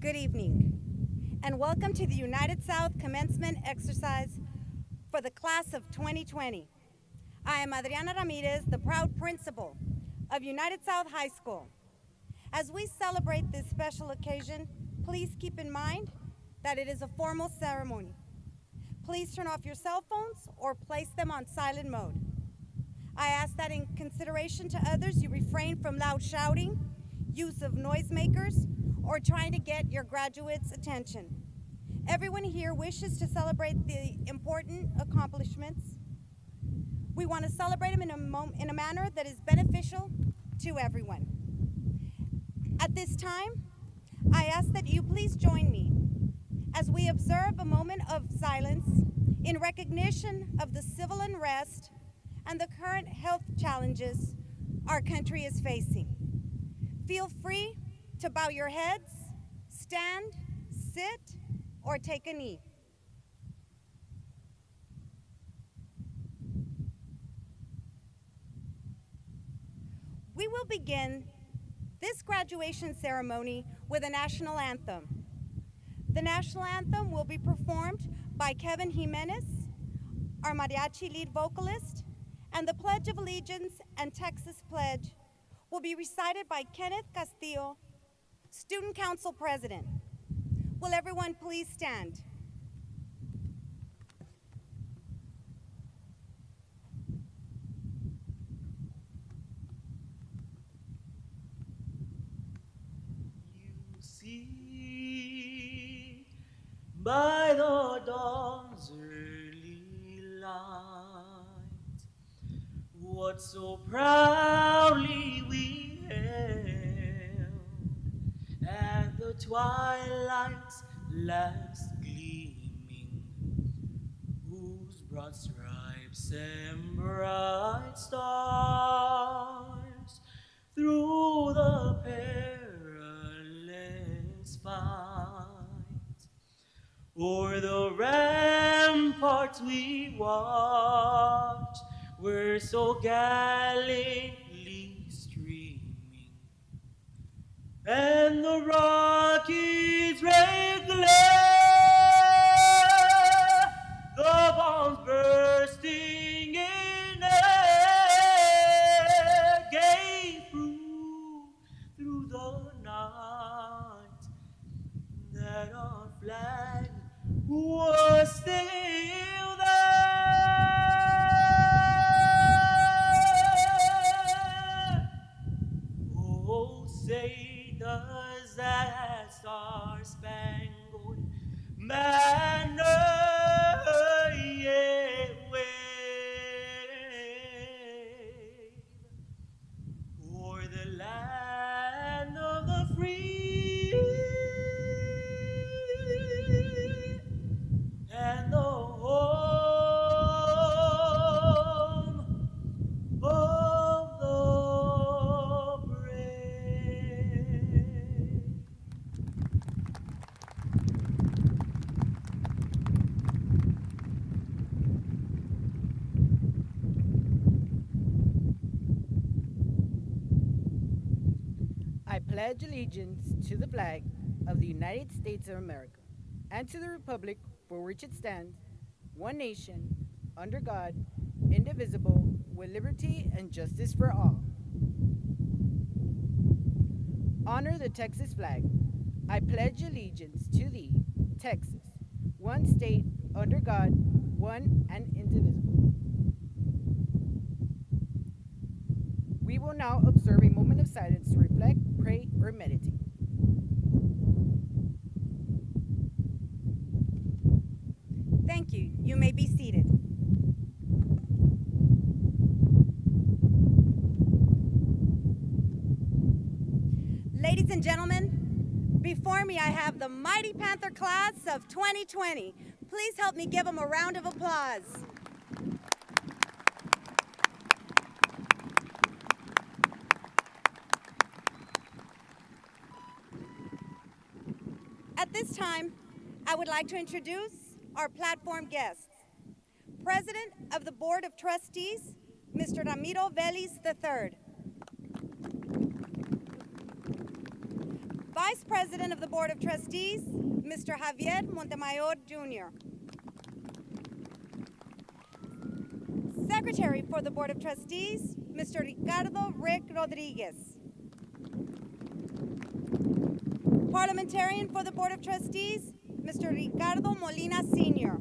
Good evening, and welcome to the United South Commencement Exercise for the class of 2020. I am Adriana Ramirez, the proud principal of United South High School. As we celebrate this special occasion, please keep in mind that it is a formal ceremony. Please turn off your cell phones or place them on silent mode. I ask that in consideration to others, you refrain from loud shouting, use of noisemakers, or trying to get your graduates' attention. Everyone here wishes to celebrate the important accomplishments. We want to celebrate them in a manner that is beneficial to everyone. At this time, I ask that you please join me as we observe a moment of silence in recognition of the civil unrest and the current health challenges our country is facing. Feel free to bow your heads, stand, sit, or take a knee. We will begin this graduation ceremony with a national anthem. The national anthem will be performed by Kevin Jimenez, our mariachi lead vocalist, and the Pledge of Allegiance and Texas Pledge will be recited by Kenneth Castillo, Student Council President. Will everyone please stand? You see, by the dawn's early light, what so proudly we hailed at the twilight's last gleaming, whose broad stripes and bright stars through the perilous fight o'er the ramparts we watched were so gallantly streaming, and the Rockies red glare, the bombs bursting in air, gave through the night that our flag was still there. Oh, say does that star-spangled banner yet wave o'er the land of the free and the home of the brave. I pledge allegiance to the flag of the United States of America and to the republic for which it stands, one nation, under God, indivisible, with liberty and justice for all. Honor the Texas flag. I pledge allegiance to thee, Texas, one state, under God, one and indivisible. We will now observe a moment of silence to reflect, pray, or meditate. Thank you. You may be seated. Ladies and gentlemen, before me I have the Mighty Panther class of 2020. Please help me give them a round of applause. At this time, I would like to introduce our platform guests. President of the Board of Trustees, Mr. Ramiro Vélez III. Vice President of the Board of Trustees, Mr. Javier Montemayor, Jr. Secretary for the Board of Trustees, Mr. Ricardo Rick Rodriguez. Parliamentarian for the Board of Trustees, Mr. Ricardo Molina, Sr.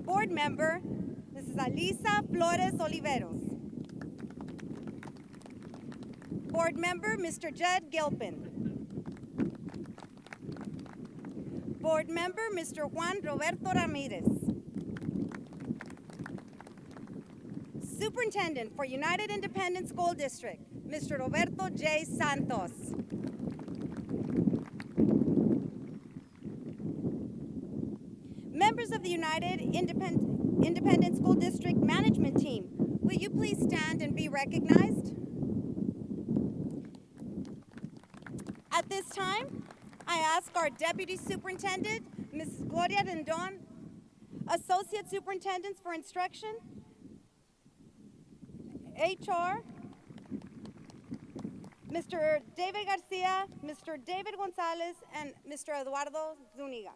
Board Member, Mrs. Alisa Flores Oliveros. Board Member, Mr. Judd Gilpin. Board Member, Mr. Juan Roberto Ramirez. Superintendent for United Independent School District, Mr. Roberto J. Santos. Members of the United Independent School District Management Team, will you please stand and be recognized? At this time, I ask our Deputy Superintendent, Mrs. Gloria Rendon, Associate Superintendents for Instruction, HR, Mr. David Garcia, Mr. David Gonzalez, and Mr. Eduardo Zuniga.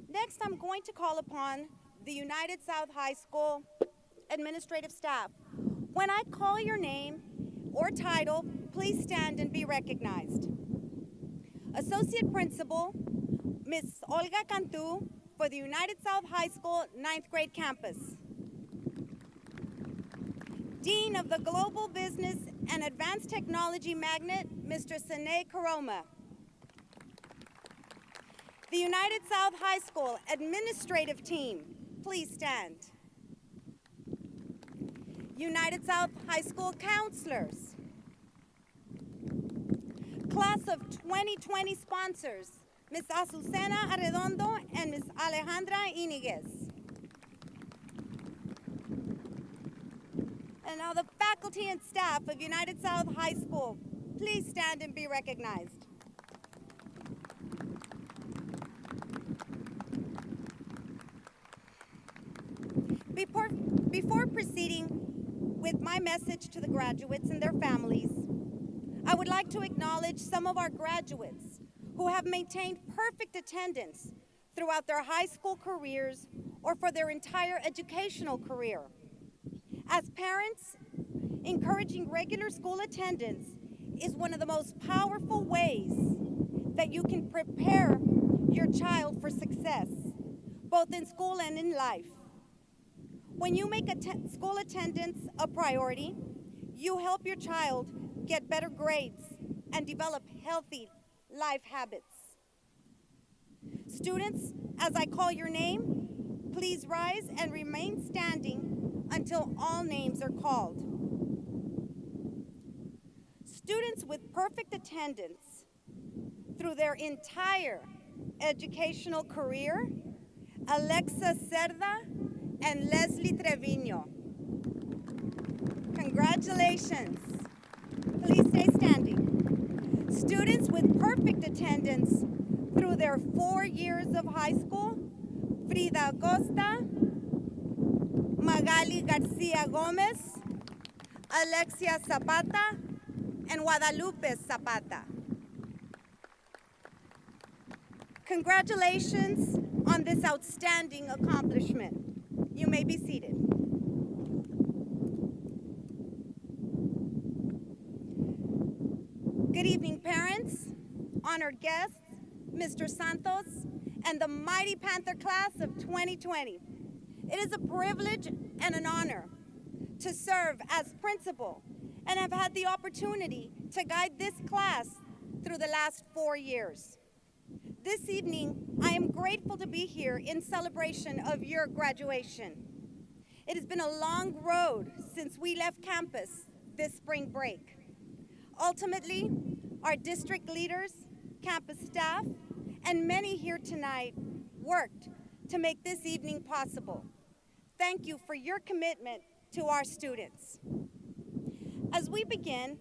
Next, I'm going to call upon the United South High School administrative staff. When I call your name or title, please stand and be recognized. Associate Principal, Ms. Olga Cantu, for the United South High School 9th grade campus. Dean of the Global Business and Advanced Technology Magnet, Mr. Sine Karoma. The United South High School administrative team, please stand. United South High School counselors. Class of 2020 sponsors, Ms. Azucena Arredondo and Ms. Alejandra Iniguez. And now the faculty and staff of United South High School, please stand and be recognized. Before proceeding with my message to the graduates and their families, I would like to acknowledge some of our graduates who have maintained perfect attendance throughout their high school careers or for their entire educational career. As parents, encouraging regular school attendance is one of the most powerful ways that you can prepare your child for success, both in school and in life. When you make school attendance a priority, you help your child get better grades and develop healthy life habits. Students, as I call your name, please rise and remain standing until all names are called. Students with perfect attendance through their entire educational career, Alexa Cerda and Leslie Trevino. Congratulations. Please stay standing. Students with perfect attendance through their 4 years of high school, Frida Acosta, Magali Garcia Gomez, Alexia Zapata, and Guadalupe Zapata. Congratulations on this outstanding accomplishment. You may be seated. Good evening, parents, honored guests, Mr. Santos, and the mighty Panther class of 2020. It is a privilege and an honor to serve as principal and have had the opportunity to guide this class through the last 4 years. This evening, I am grateful to be here in celebration of your graduation. It has been a long road since we left campus this spring break. Ultimately, our district leaders, campus staff, and many here tonight worked to make this evening possible. Thank you for your commitment to our students. As we begin,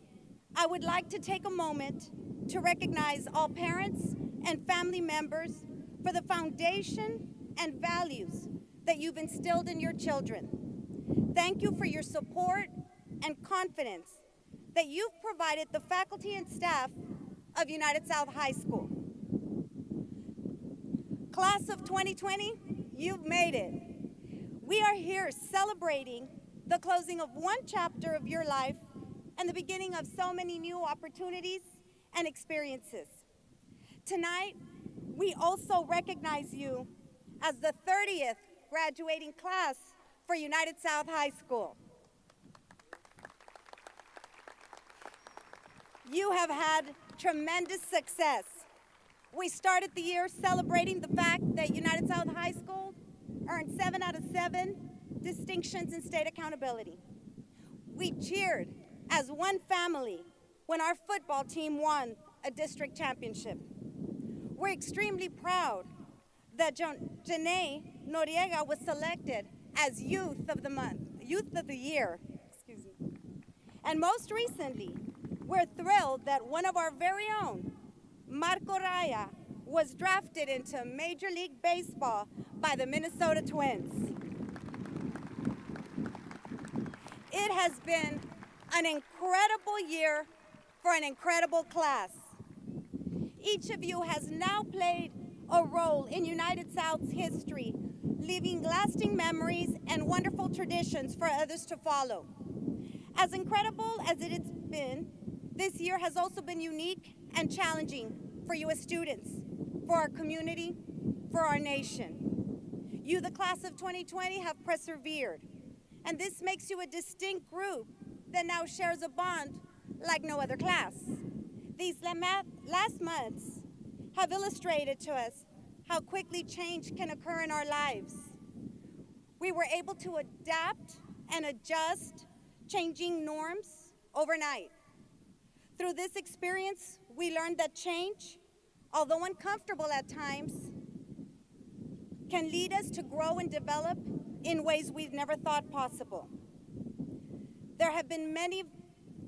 I would like to take a moment to recognize all parents and family members for the foundation and values that you've instilled in your children. Thank you for your support and confidence that you've provided the faculty and staff of United South High School. Class of 2020, you've made it. We are here celebrating the closing of one chapter of your life and the beginning of so many new opportunities and experiences. Tonight, we also recognize you as the 30th graduating class for United South High School. You have had tremendous success. We started the year celebrating the fact that United South High School earned 7 out of 7 distinctions in state accountability. We cheered as one family when our football team won a district championship. We're extremely proud that Janae Noriega was selected as Youth of the Month, Youth of the Year, excuse me. And most recently, we're thrilled that one of our very own, Marco Raya, was drafted into Major League Baseball by the Minnesota Twins. It has been an incredible year for an incredible class. Each of you has now played a role in United South's history, leaving lasting memories and wonderful traditions for others to follow. As incredible as it has been, this year has also been unique and challenging for you as students, for our community, for our nation. You, the class of 2020, have persevered, and this makes you a distinct group that now shares a bond like no other class. These last months have illustrated to us how quickly change can occur in our lives. We were able to adapt and adjust changing norms overnight. Through this experience, we learned that change, although uncomfortable at times, can lead us to grow and develop in ways we've never thought possible. There have been many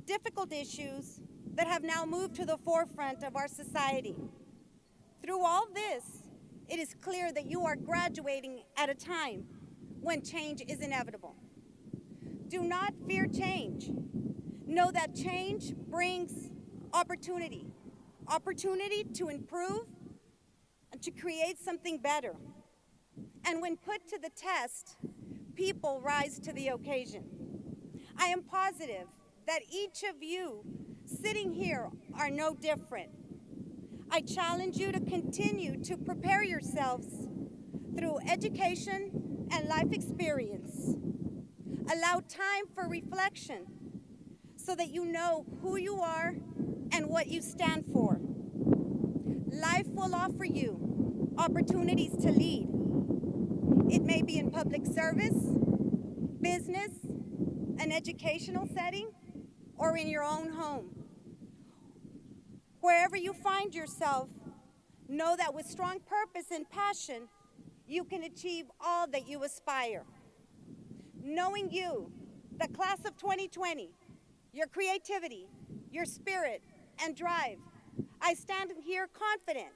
difficult issues that have now moved to the forefront of our society. Through all this, it is clear that you are graduating at a time when change is inevitable. Do not fear change. Know that change brings opportunity. Opportunity to improve and to create something better. And when put to the test, people rise to the occasion. I am positive that each of you sitting here are no different. I challenge you to continue to prepare yourselves through education and life experience. Allow time for reflection so that you know who you are and what you stand for. Life will offer you opportunities to lead. It may be in public service, business, an educational setting, or in your own home. Wherever you find yourself, know that with strong purpose and passion, you can achieve all that you aspire. Knowing you, the class of 2020, your creativity, your spirit, and drive, I stand here confident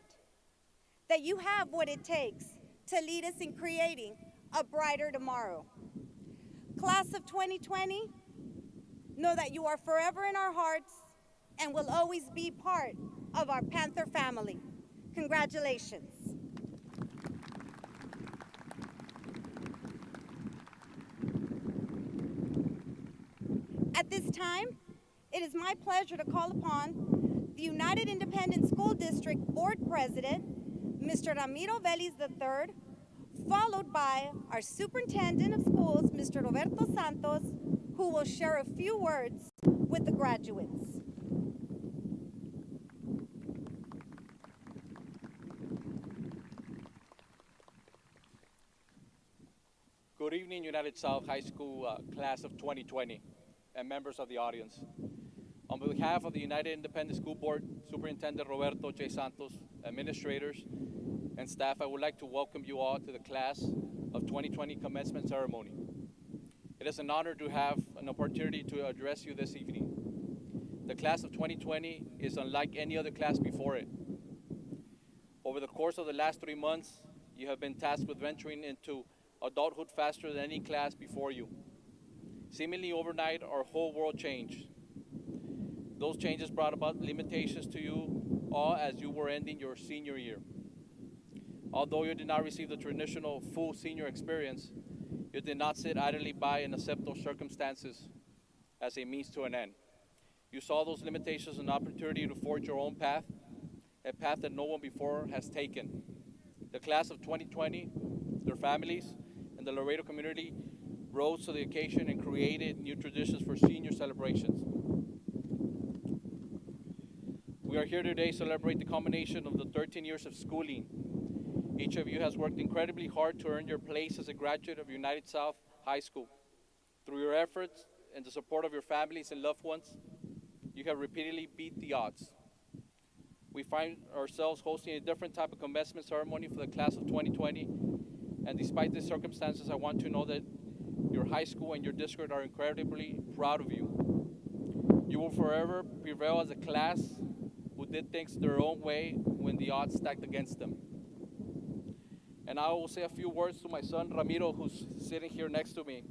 that you have what it takes to lead us in creating a brighter tomorrow. Class of 2020, know that you are forever in our hearts and will always be part of our Panther family. Congratulations. At this time, it is my pleasure to call upon the United Independent School District Board President, Mr. Ramiro Vélez III, followed by our Superintendent of Schools, Mr. Roberto Santos, who will share a few words with the graduates. Good evening, United South High School class of 2020 and members of the audience. On behalf of the United Independent School Board, Superintendent Roberto J. Santos, administrators, and staff, I would like to welcome you all to the class of 2020 commencement ceremony. It is an honor to have an opportunity to address you this evening. The class of 2020 is unlike any other class before it. Over the course of the last 3 months, you have been tasked with venturing into adulthood faster than any class before you. Seemingly overnight, our whole world changed. Those changes brought about limitations to you all as you were ending your senior year. Although you did not receive the traditional full senior experience, you did not sit idly by and accept those circumstances as a means to an end. You saw those limitations as an opportunity to forge your own path, a path that no one before has taken. The class of 2020, their families, and the Laredo community rose to the occasion and created new traditions for senior celebrations. We are here today to celebrate the culmination of the 13 years of schooling. Each of you has worked incredibly hard to earn your place as a graduate of United South High School. Through your efforts and the support of your families and loved ones, you have repeatedly beat the odds. We find ourselves hosting a different type of commencement ceremony for the class of 2020, and despite these circumstances, I want to know that your high school and your district are incredibly proud of you. You will forever prevail as a class who did things their own way when the odds stacked against them. And I will say a few words to my son, Ramiro, who's sitting here next to me.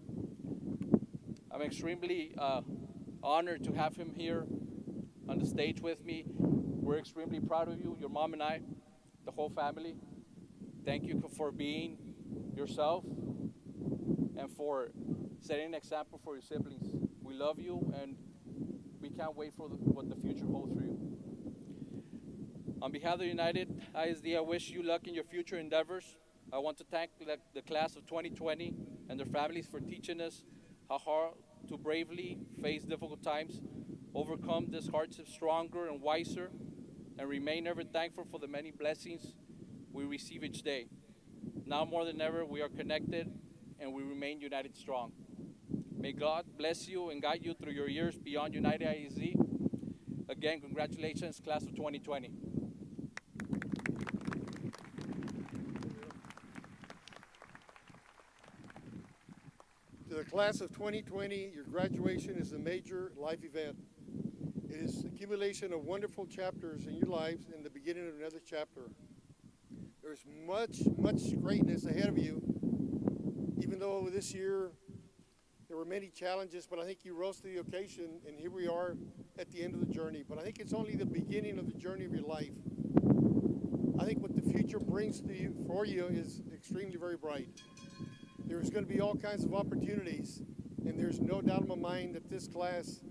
I'm extremely honored to have him here on the stage with me. We're extremely proud of you, your mom and I, the whole family. Thank you for being yourself and for setting an example for your siblings. We love you, and we can't wait for what the future holds for you. On behalf of the United ISD, I wish you luck in your future endeavors. I want to thank the class of 2020 and their families for teaching us how hard to bravely face difficult times, overcome this hardship stronger and wiser, and remain ever thankful for the many blessings we receive each day. Now more than ever, we are connected and we remain united strong. May God bless you and guide you through your years beyond United ISD. Again, congratulations, class of 2020. To the class of 2020, your graduation is a major life event. It is the accumulation of wonderful chapters in your lives and the beginning of another chapter. There's much greatness ahead of you, even though this year there were many challenges, but I think you rose to the occasion, and here we are at the end of the journey. But I think it's only the beginning of the journey of your life. I think what the future brings to you, for you, is extremely very bright. There's going to be all kinds of opportunities, and there's no doubt in my mind that this class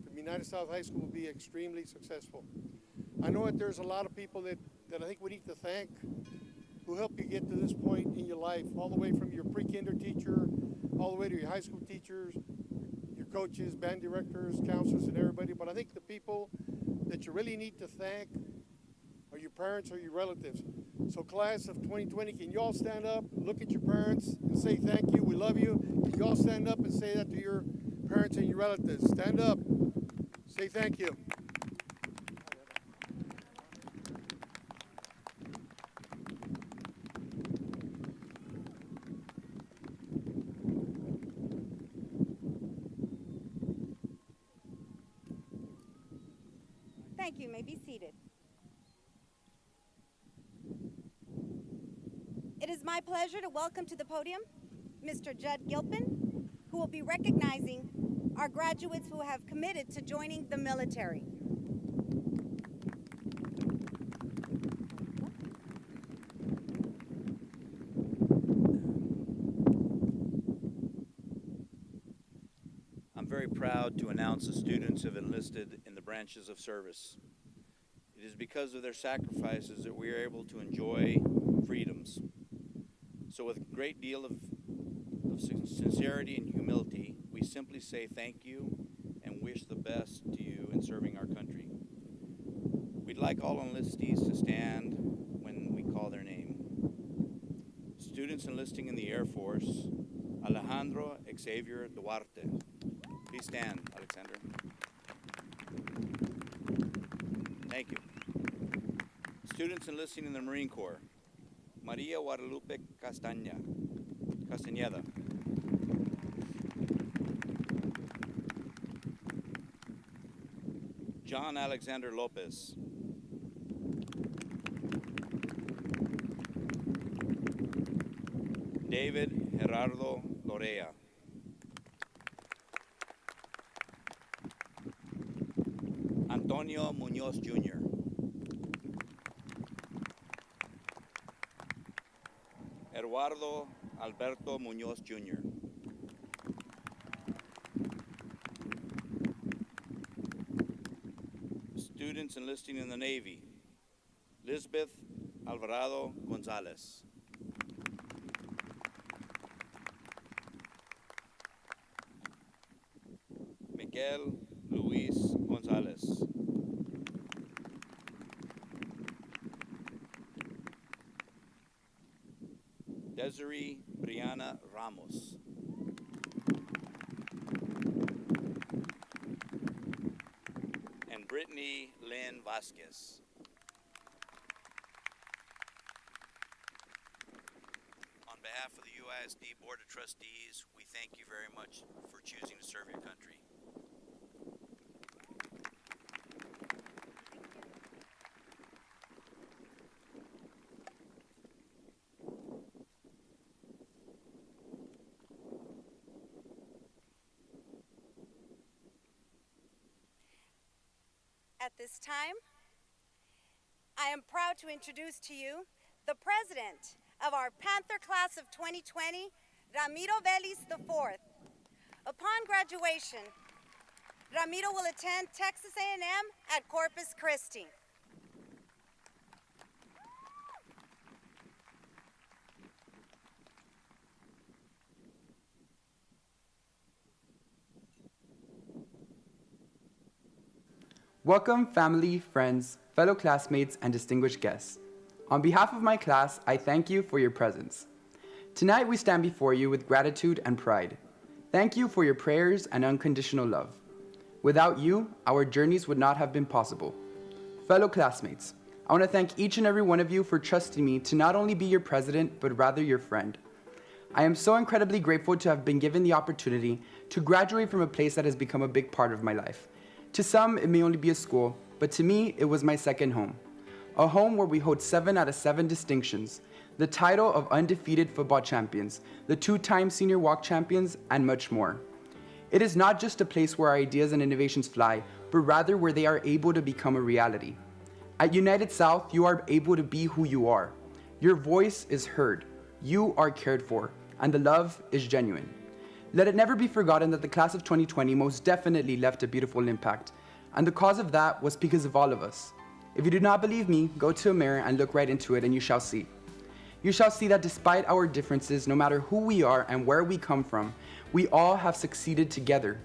from United South High School will be extremely successful. I know that there's a lot of people that I think we need to thank who helped you get to this point in your life, all the way from your pre-kinder teacher, all the way to your high school teachers, your coaches, band directors, counselors, and everybody. But I think the people that you really need to thank are your parents or your relatives. So class of 2020, can you all stand up, look at your parents, and say thank you, we love you? Can you all stand up and say that to your parents and your relatives? Stand up, say thank you. Thank you. You may be seated. It is my pleasure to welcome to the podium Mr. Judd Gilpin, who will be recognizing our graduates who have committed to joining the military. I'm very proud to announce the students have enlisted in the branches of service. It is because of their sacrifices that we are able to enjoy freedoms. So with a great deal of sincerity and humility, we simply say thank you and wish the best to you in serving our country. We'd like all enlistees to stand when we call their name. Students enlisting in the Air Force, Alejandro Xavier Duarte. Please stand, Alexander. Thank you. Students enlisting in the Marine Corps, Maria Guadalupe Castañeda. John Alexander Lopez. David Gerardo Lorea. Antonio Muñoz Jr. Eduardo Alberto Muñoz Jr. Students enlisting in the Navy, Lisbeth Alvarado Gonzalez. Miguel Luis Gonzalez. Desiree Brianna Ramos. And Brittany Lynn Vasquez. On behalf of the UISD Board of Trustees, we thank you very much for choosing to serve your country. At this time, I am proud to introduce to you the president of our Panther class of 2020, Ramiro Vélez IV. Upon graduation, Ramiro will attend Texas A&M at Corpus Christi. Welcome, family, friends, fellow classmates, and distinguished guests. On behalf of my class, I thank you for your presence. Tonight, we stand before you with gratitude and pride. Thank you for your prayers and unconditional love. Without you, our journeys would not have been possible. Fellow classmates, I want to thank each and every one of you for trusting me to not only be your president, but rather your friend. I am so incredibly grateful to have been given the opportunity to graduate from a place that has become a big part of my life. To some, it may only be a school, but to me, it was my second home. A home where we hold 7 out of 7 distinctions, the title of undefeated football champions, the 2-time senior walk champions, and much more. It is not just a place where our ideas and innovations fly, but rather where they are able to become a reality. At United South, you are able to be who you are. Your voice is heard, you are cared for, and the love is genuine. Let it never be forgotten that the class of 2020 most definitely left a beautiful impact, and the cause of that was because of all of us. If you do not believe me, go to a mirror and look right into it and you shall see. You shall see that despite our differences, no matter who we are and where we come from, we all have succeeded together.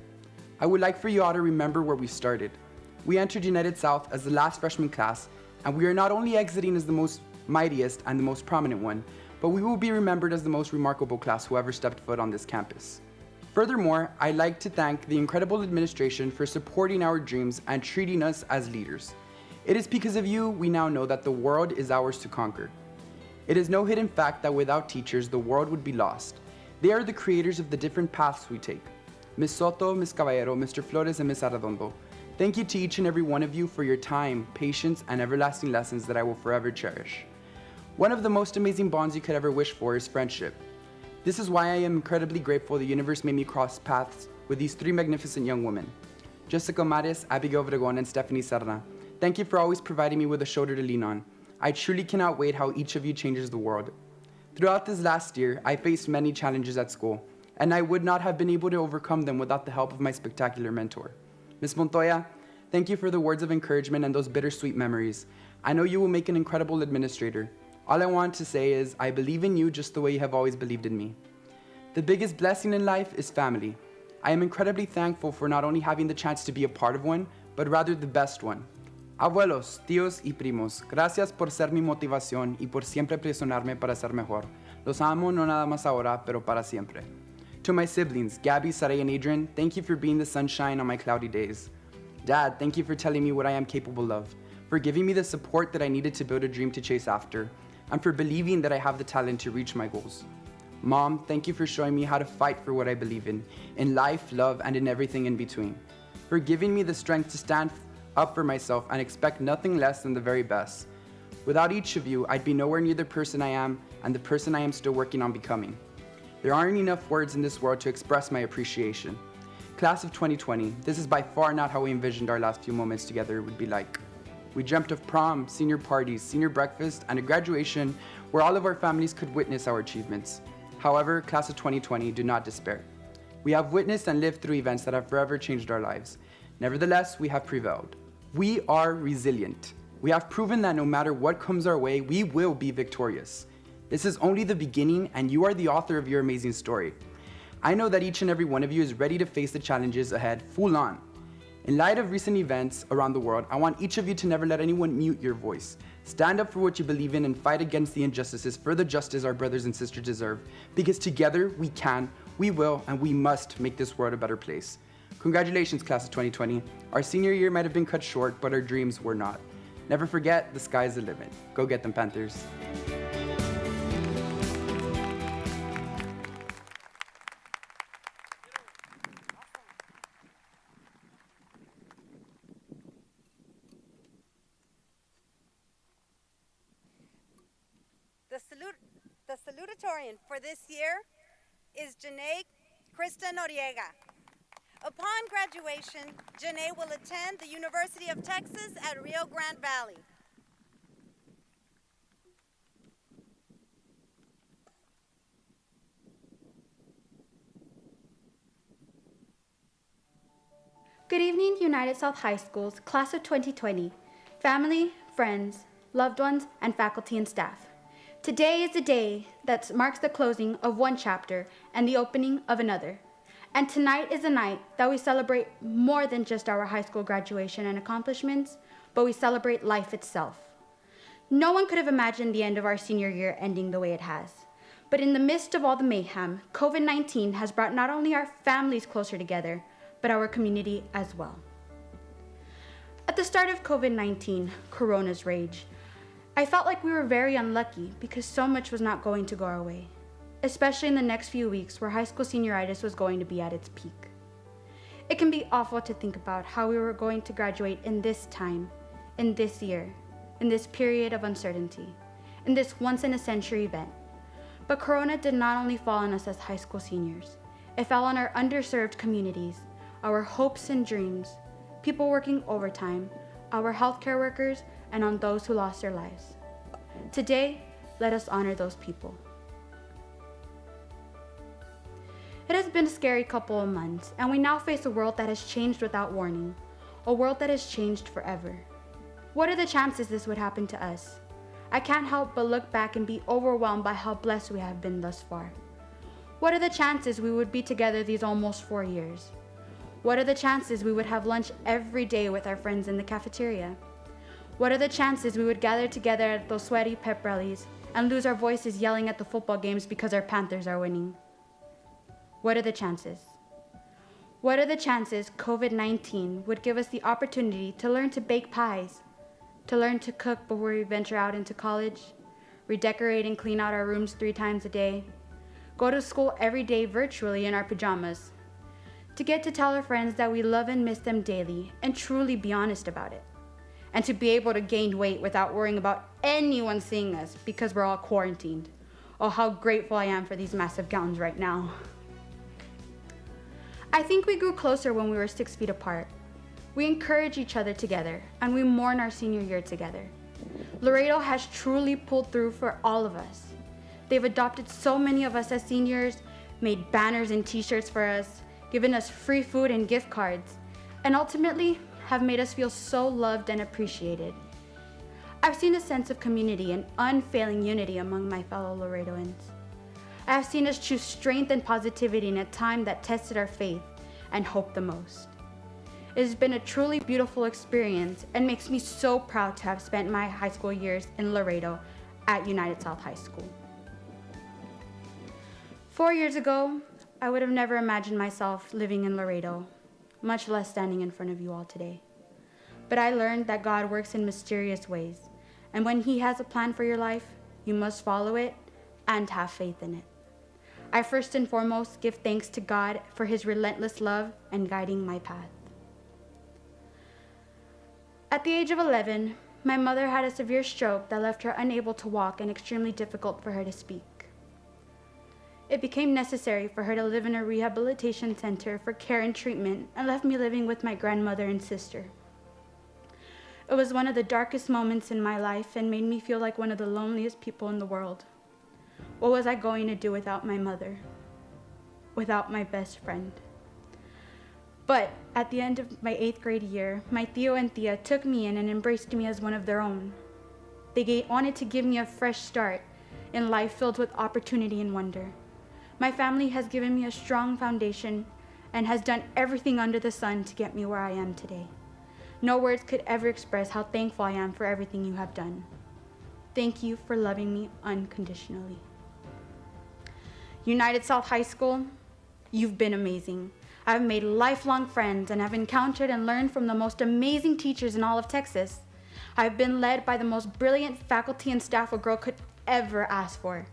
I would like for you all to remember where we started. We entered United South as the last freshman class, and we are not only exiting as the most mightiest and the most prominent one, but we will be remembered as the most remarkable class who ever stepped foot on this campus. Furthermore, I'd like to thank the incredible administration for supporting our dreams and treating us as leaders. It is because of you we now know that the world is ours to conquer. It is no hidden fact that without teachers, the world would be lost. They are the creators of the different paths we take. Ms. Soto, Ms. Caballero, Mr. Flores, and Ms. Arredondo, thank you to each and every one of you for your time, patience, and everlasting lessons that I will forever cherish. One of the most amazing bonds you could ever wish for is friendship. This is why I am incredibly grateful the universe made me cross paths with these 3 magnificent young women. Jessica Mares, Abigail Obregon, and Stephanie Serna. Thank you for always providing me with a shoulder to lean on. I truly cannot wait how each of you changes the world. Throughout this last year, I faced many challenges at school, and I would not have been able to overcome them without the help of my spectacular mentor. Ms. Montoya, thank you for the words of encouragement and those bittersweet memories. I know you will make an incredible administrator. All I want to say is, I believe in you just the way you have always believed in me. The biggest blessing in life is family. I am incredibly thankful for not only having the chance to be a part of one, but rather the best one. Abuelos, tíos y primos, gracias por ser mi motivación y por siempre presionarme para ser mejor. Los amo no nada más ahora, pero para siempre. To my siblings, Gabby, Saray, and Adrian, thank you for being the sunshine on my cloudy days. Dad, thank you for telling me what I am capable of, for giving me the support that I needed to build a dream to chase after, and for believing that I have the talent to reach my goals. Mom, thank you for showing me how to fight for what I believe in life, love, and in everything in between. For giving me the strength to stand up for myself and expect nothing less than the very best. Without each of you, I'd be nowhere near the person I am and the person I am still working on becoming. There aren't enough words in this world to express my appreciation. Class of 2020, this is by far not how we envisioned our last few moments together would be like. We dreamt of prom, senior parties, senior breakfast, and a graduation where all of our families could witness our achievements. However, Class of 2020, do not despair. We have witnessed and lived through events that have forever changed our lives. Nevertheless, we have prevailed. We are resilient. We have proven that no matter what comes our way, we will be victorious. This is only the beginning, and you are the author of your amazing story. I know that each and every one of you is ready to face the challenges ahead full on. In light of recent events around the world, I want each of you to never let anyone mute your voice. Stand up for what you believe in and fight against the injustices for the justice our brothers and sisters deserve. Because together we can, we will, and we must make this world a better place. Congratulations, Class of 2020. Our senior year might have been cut short, but our dreams were not. Never forget, the sky's the limit. Go get them, Panthers. The salutatorian for this year is Janae Krista Noriega. Upon graduation, Janae will attend the University of Texas at Rio Grande Valley. Good evening, United South High School's Class of 2020, family, friends, loved ones, and faculty and staff. Today is the day that marks the closing of one chapter and the opening of another. And tonight is the night that we celebrate more than just our high school graduation and accomplishments, but we celebrate life itself. No one could have imagined the end of our senior year ending the way it has. But in the midst of all the mayhem, COVID-19 has brought not only our families closer together, but our community as well. At the start of COVID-19, Corona's rage, I felt like we were very unlucky because so much was not going to go our way, especially in the next few weeks where high school senioritis was going to be at its peak. It can be awful to think about how we were going to graduate in this time, in this year, in this period of uncertainty, in this once-in-a-century event. But Corona did not only fall on us as high school seniors, it fell on our underserved communities, our hopes and dreams, people working overtime, our healthcare workers, and on those who lost their lives. Today, let us honor those people. It has been a scary couple of months, and we now face a world that has changed without warning, a world that has changed forever. What are the chances this would happen to us? I can't help but look back and be overwhelmed by how blessed we have been thus far. What are the chances we would be together these almost 4 years? What are the chances we would have lunch every day with our friends in the cafeteria? What are the chances we would gather together at those sweaty pep rallies and lose our voices yelling at the football games because our Panthers are winning? What are the chances? What are the chances COVID-19 would give us the opportunity to learn to bake pies, to learn to cook before we venture out into college, redecorate and clean out our rooms 3 times a day, go to school every day virtually in our pajamas, to get to tell our friends that we love and miss them daily and truly be honest about it, and to be able to gain weight without worrying about anyone seeing us because we're all quarantined. Oh, how grateful I am for these massive gowns right now. I think we grew closer when we were 6 feet apart. We encourage each other together, and we mourn our senior year together. Laredo has truly pulled through for all of us. They've adopted so many of us as seniors, made banners and t-shirts for us, given us free food and gift cards, and ultimately have made us feel so loved and appreciated. I've seen a sense of community and unfailing unity among my fellow Laredoans. I have seen us choose strength and positivity in a time that tested our faith and hope the most. It has been a truly beautiful experience and makes me so proud to have spent my high school years in Laredo at United South High School. 4 years ago, I would have never imagined myself living in Laredo, much less standing in front of you all today. But I learned that God works in mysterious ways, and when He has a plan for your life, you must follow it and have faith in it. I first and foremost give thanks to God for His relentless love and guiding my path. At the age of 11, my mother had a severe stroke that left her unable to walk and extremely difficult for her to speak. it became necessary for her to live in a rehabilitation center for care and treatment and left me living with my grandmother and sister. It was one of the darkest moments in my life and made me feel like one of the loneliest people in the world. What was I going to do without my mother? Without my best friend? But at the end of my 8th grade year, my tío and tía took me in and embraced me as one of their own. They wanted to give me a fresh start in life filled with opportunity and wonder. My family has given me a strong foundation and has done everything under the sun to get me where I am today. No words could ever express how thankful I am for everything you have done. Thank you for loving me unconditionally. United South High School, you've been amazing. I've made lifelong friends and have encountered and learned from the most amazing teachers in all of Texas. I've been led by the most brilliant faculty and staff a girl could ever ask for.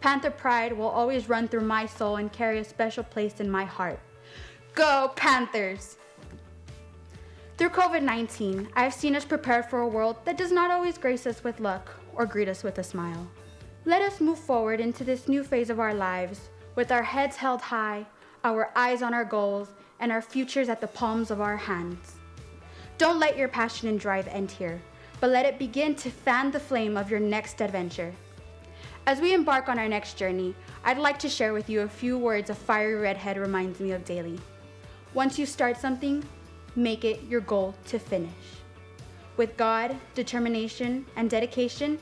Panther pride will always run through my soul and carry a special place in my heart. Go Panthers! Through COVID-19, I have seen us prepare for a world that does not always grace us with luck or greet us with a smile. Let us move forward into this new phase of our lives with our heads held high, our eyes on our goals, and our futures at the palms of our hands. Don't let your passion and drive end here, but let it begin to fan the flame of your next adventure. As we embark on our next journey, I'd like to share with you a few words a fiery redhead reminds me of daily. Once you start something, make it your goal to finish. With God, determination, and dedication,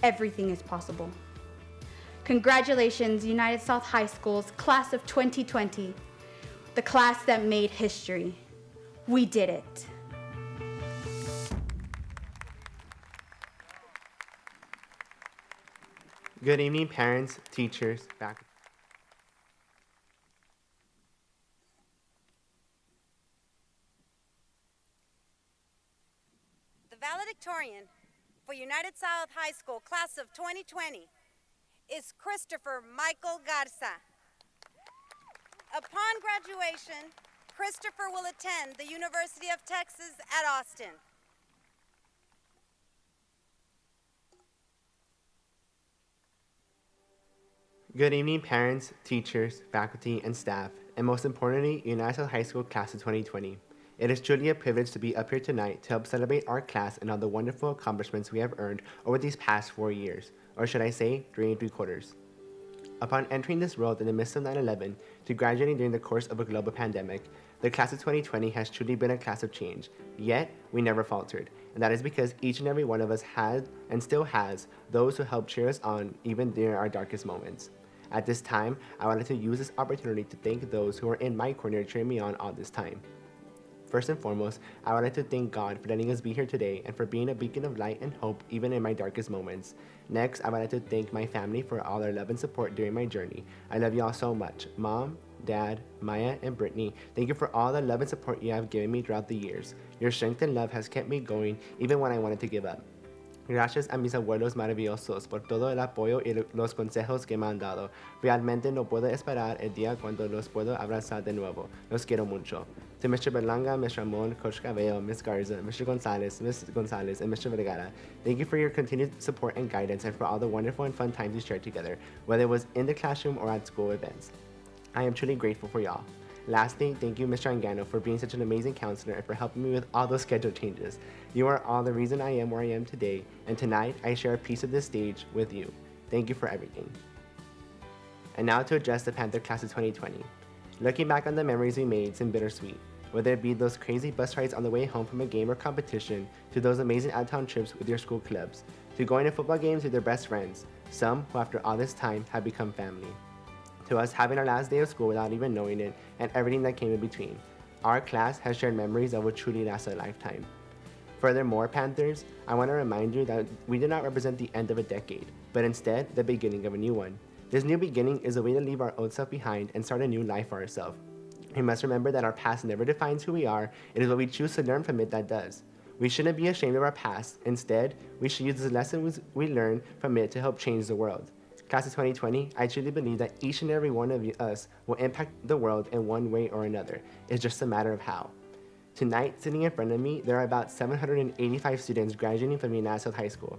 everything is possible. Congratulations, United South High School's class of 2020, the class that made history. We did it. Good evening, parents, teachers, faculty. The valedictorian for United South High School class of 2020 is Christopher Michael Garza. Upon graduation, Christopher will attend the University of Texas at Austin. Good evening, parents, teachers, faculty, and staff, and most importantly, United South High School class of 2020. It is truly a privilege to be up here tonight to help celebrate our class and all the wonderful accomplishments we have earned over these past 4 years, or should I say, 3 3/4. Upon entering this world in the midst of 9/11 to graduating during the course of a global pandemic, the class of 2020 has truly been a class of change, yet we never faltered, and that is because each and every one of us had and still has those who helped cheer us on even during our darkest moments. At this time, I wanted to use this opportunity to thank those who are in my corner cheering me on all this time. First and foremost, I wanted to thank God for letting us be here today and for being a beacon of light and hope even in my darkest moments. Next, I wanted to thank my family for all their love and support during my journey. I love you all so much. Mom, Dad, Maya, and Brittany, thank you for all the love and support you have given me throughout the years. Your strength and love has kept me going even when I wanted to give up. Gracias a mis abuelos maravillosos por todo el apoyo y los consejos que me han dado. Realmente no puedo esperar el día cuando los puedo abrazar de nuevo. Los quiero mucho. To Mr. Berlanga, Ms. Ramon, Coach Cabello, Ms. Garza, Mr. Gonzalez, Ms. Gonzalez, and Mr. Vergara, thank you for your continued support and guidance and for all the wonderful and fun times we shared together, whether it was in the classroom or at school events. I am truly grateful for y'all. Lastly, thank you, Mr. Angano, for being such an amazing counselor and for helping me with all those schedule changes. You are all the reason I am where I am today, and tonight I share a piece of this stage with you. Thank you for everything. And now to address the Panther class of 2020. Looking back on the memories we made seem bittersweet, whether it be those crazy bus rides on the way home from a game or competition, to those amazing out-of-town trips with your school clubs, to going to football games with your best friends, some who after all this time have become family. To us having our last day of school without even knowing it, and everything that came in between. Our class has shared memories that will truly last a lifetime. Furthermore, Panthers, I want to remind you that we do not represent the end of a decade, but instead the beginning of a new one. This new beginning is a way to leave our old self behind and start a new life for ourselves. We must remember that our past never defines who we are. It is what we choose to learn from it that does. We shouldn't be ashamed of our past. Instead, we should use the lessons we learn from it to help change the world. Class of 2020, I truly believe that each and every one of us will impact the world in one way or another. It's just a matter of how. Tonight, sitting in front of me, there are about 785 students graduating from United South High School.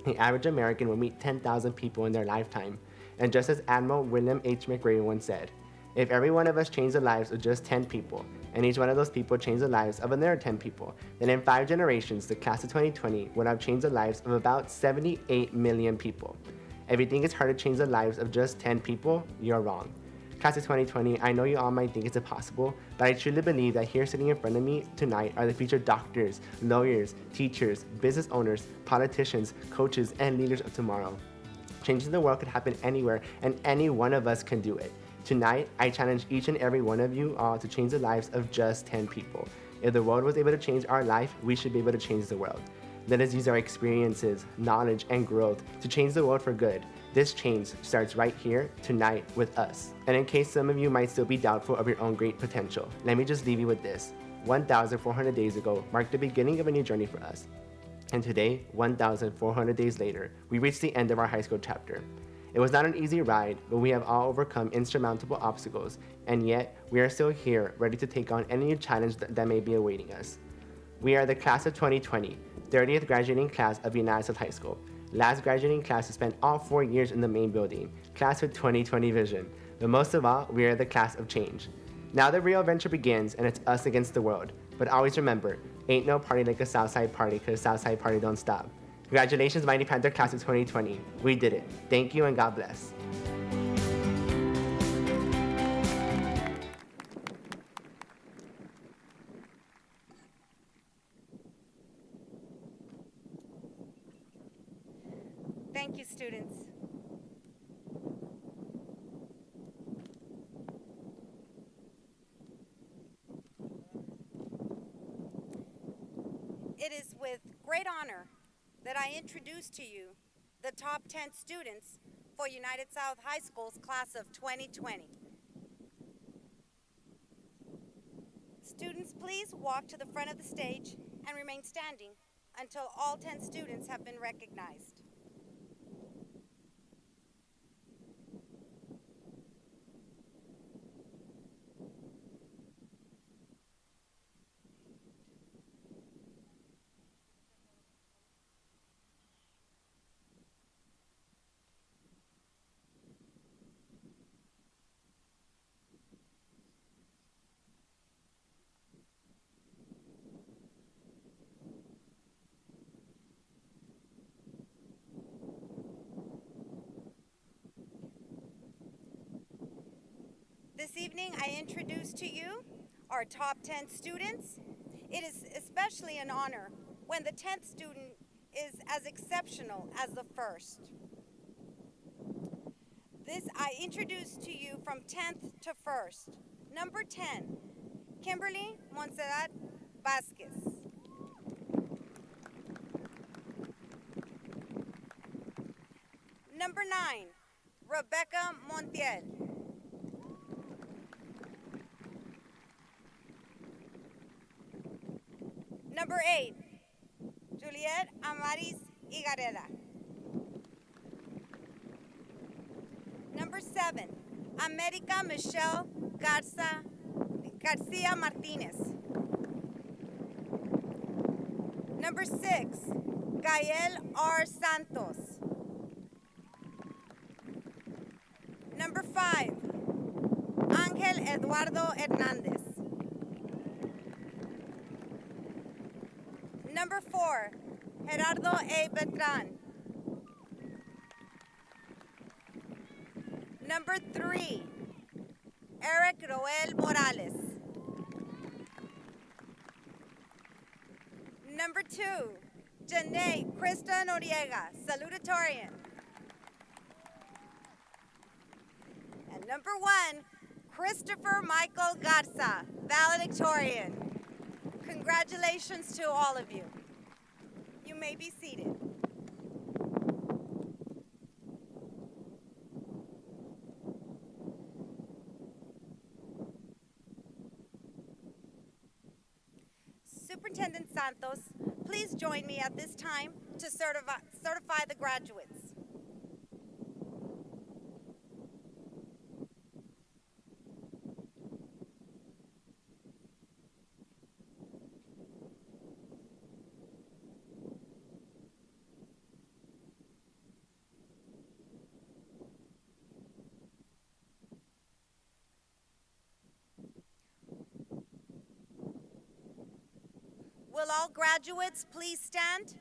The average American will meet 10,000 people in their lifetime. And just as Admiral William H. McRae once said, if every one of us changed the lives of just 10 people, and each one of those people changed the lives of another 10 people, then in 5 generations, the class of 2020 would have changed the lives of about 78 million people. If you think it's hard to change the lives of just 10 people, you're wrong. Class of 2020, I know you all might think it's impossible, but I truly believe that here sitting in front of me tonight are the future doctors, lawyers, teachers, business owners, politicians, coaches, and leaders of tomorrow. Changing the world could happen anywhere, and any one of us can do it. Tonight, I challenge each and every one of you all to change the lives of just 10 people. If the world was able to change our life, we should be able to change the world. Let us use our experiences, knowledge, and growth to change the world for good. This change starts right here, tonight, with us. And in case some of you might still be doubtful of your own great potential, let me just leave you with this. 1,400 days ago marked the beginning of a new journey for us. And today, 1,400 days later, we reached the end of our high school chapter. It was not an easy ride, but we have all overcome insurmountable obstacles, and yet we are still here, ready to take on any new challenge that may be awaiting us. We are the class of 2020, 30th graduating class of United South High School. Last graduating class to spend all 4 years in the main building, class with 2020 vision. But most of all, we are the class of change. Now the real adventure begins, and it's us against the world. But always remember, ain't no party like a Southside party, cause Southside party don't stop. Congratulations, Mighty Panther class of 2020. We did it. Thank you and God bless. Thank you, students. It is with great honor that I introduce to you the top 10 students for United South High School's class of 2020. Students, please walk to the front of the stage and remain standing until all 10 students have been recognized. This evening, I introduce to you our top 10 students. It is especially an honor when the 10th student is as exceptional as the first. I introduce to you from 10th to 1st. Number 10, Kimberly Montserrat Vasquez. Number 9, Rebecca Montiel. Number 8, Juliet Amaris Igareda. Number 7, America Michelle Garcia Martinez. Number 6, Gael R. Santos. Number 5, Ángel Eduardo Hernández. Number 4, Gerardo A. Beltran. Number 3, Eric Roel Morales. Number 2, Janae Krista Noriega, Salutatorian. And number 1, Christopher Michael Garza, Valedictorian. Congratulations to all of you. You may be seated. Superintendent Santos, please join me at this time to certify the graduates. Will all graduates please stand?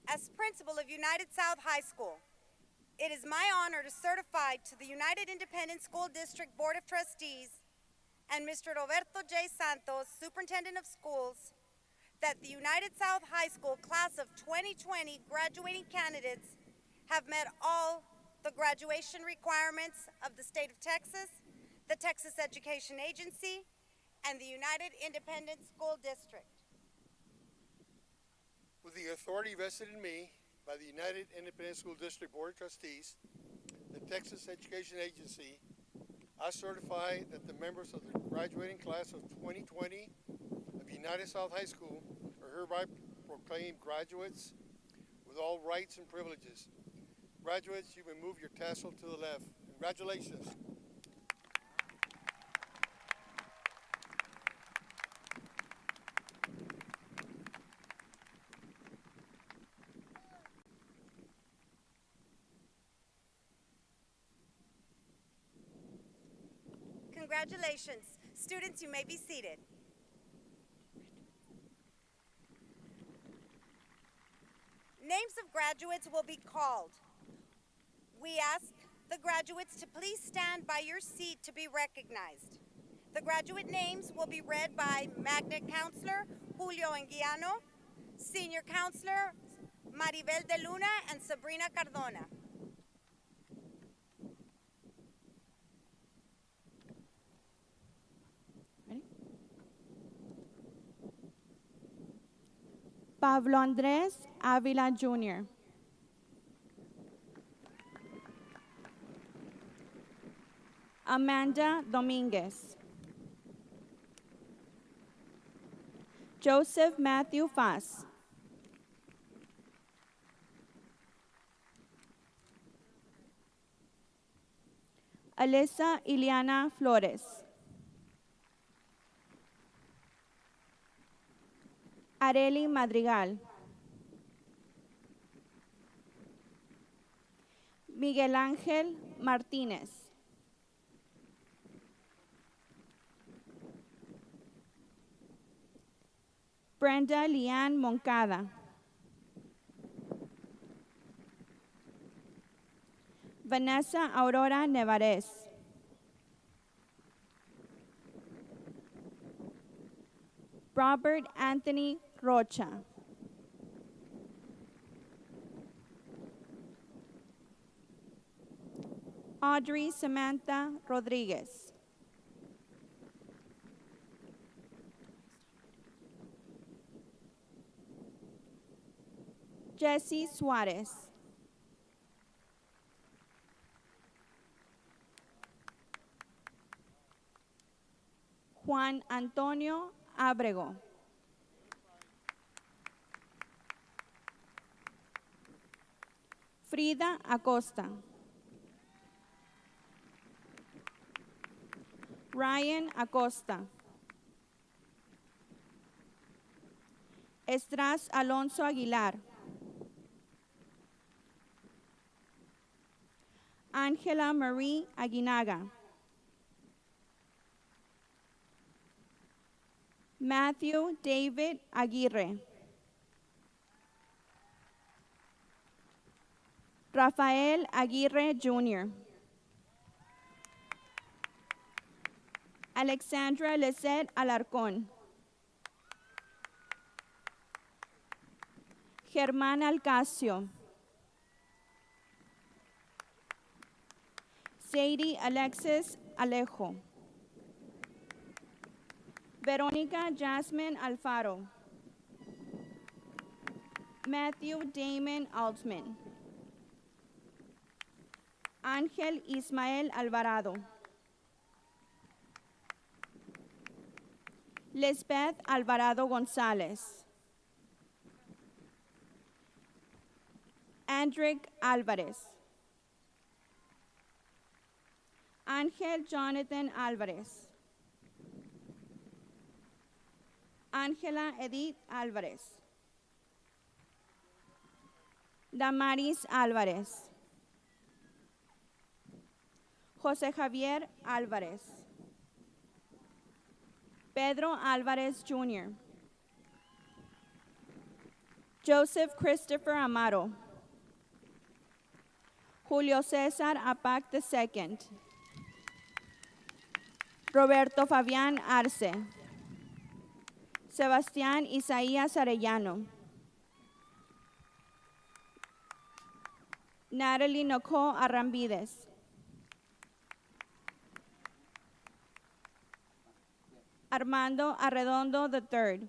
As principal of United South High School, it is my honor to certify to the United Independent School District Board of Trustees and Mr. Roberto J. Santos, Superintendent of Schools, that the United South High School class of 2020 graduating candidates have met all the graduation requirements of the state of Texas, the Texas Education Agency, and the United Independent School District. With the authority vested in me by the United Independent School District Board of Trustees, the Texas Education Agency, I certify that the members of the graduating class of 2020 of United South High School are hereby proclaimed graduates with all rights and privileges. Graduates, you may move your tassel to the left. Congratulations. Congratulations. Students, you may be seated. Names of graduates will be called. We ask the graduates to please stand by your seat to be recognized. The graduate names will be read by Magnet Counselor Julio Anguiano, Senior Counselor Maribel de Luna, and Sabrina Cardona. Pablo Andrés Ávila Jr. Amanda Dominguez. Joseph Matthew Fass. Alyssa Iliana Flores. Areli Madrigal. Miguel Ángel Martínez. Brenda Liane Moncada. Vanessa Aurora Nevares. Robert Anthony Rocha. Audrey Samantha Rodriguez. Jesse Suarez. Juan Antonio Abrego. Frida Acosta. Ryan Acosta. Estras Alonso Aguilar. Ángela Marie Aguinaga. Matthew David Aguirre. Rafael Aguirre Jr. Alexandra Lisette Alarcón. Germán Alcacio. Sadie Alexis Alejo. Verónica Jasmine Alfaro. Matthew Damon Altman. Ángel Ismael Alvarado. Lisbeth Alvarado González. Andrick Álvarez. Ángel Jonathan Álvarez. Ángela Edith Álvarez. Damaris Álvarez. José Javier Álvarez. Pedro Álvarez Jr. Joseph Christopher Amaro. Julio César Apac II. Roberto Fabián Arce. Sebastián Isaías Arellano. Natalie Nicole Arrambides. Armando Arredondo III.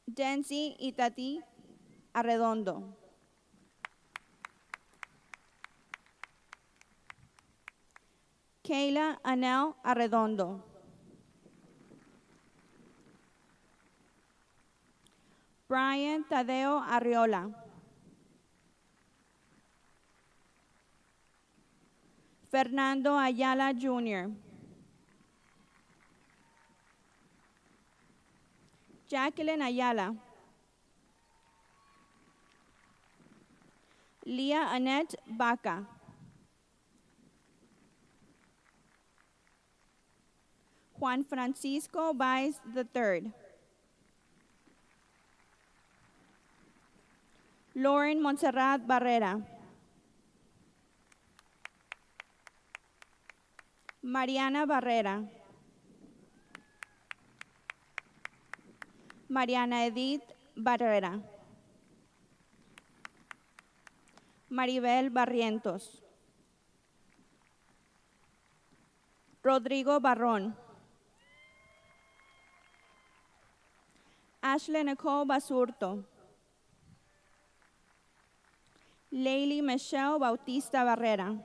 Denzi Itati Arredondo. Kayla Anel Arredondo. Brian Tadeo Arriola. Fernando Ayala Jr. Jacqueline Ayala. Leah Annette Baca. Juan Francisco Baez III. Lauren Montserrat Barrera. Mariana Barrera. Mariana Edith Barrera. Maribel Barrientos. Rodrigo Barrón. Ashley Nicole Basurto. Leili Michelle Bautista Barrera.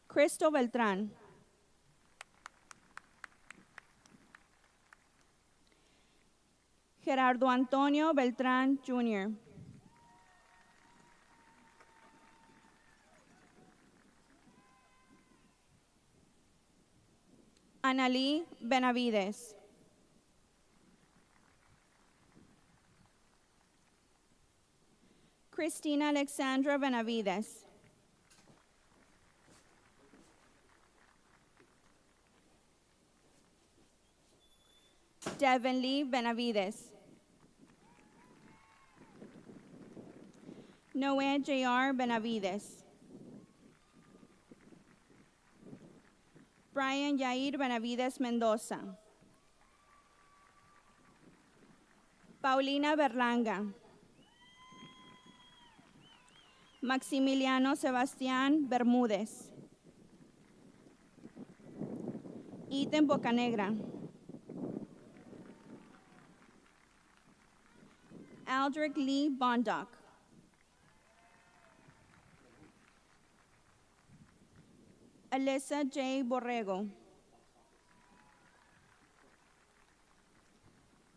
Cristo Beltrán. Gerardo Antonio Beltrán Jr. Analí Benavides. Cristina Alexandra Benavides. Devin Lee Benavides. Noé J.R. Benavides. Brian Yair Benavides Mendoza. Paulina Berlanga. Maximiliano Sebastián Bermúdez. Ethan Bocanegra. Aldrich Lee Bondock. Alyssa J. Borrego.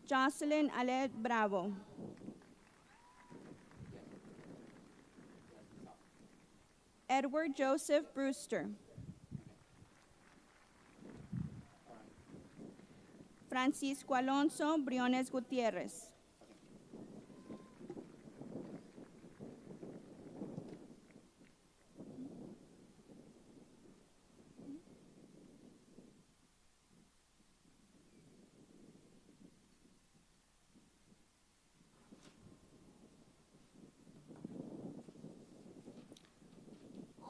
Jocelyn Alet Bravo. Edward Joseph Brewster. Francisco Alonso Briones Gutierrez.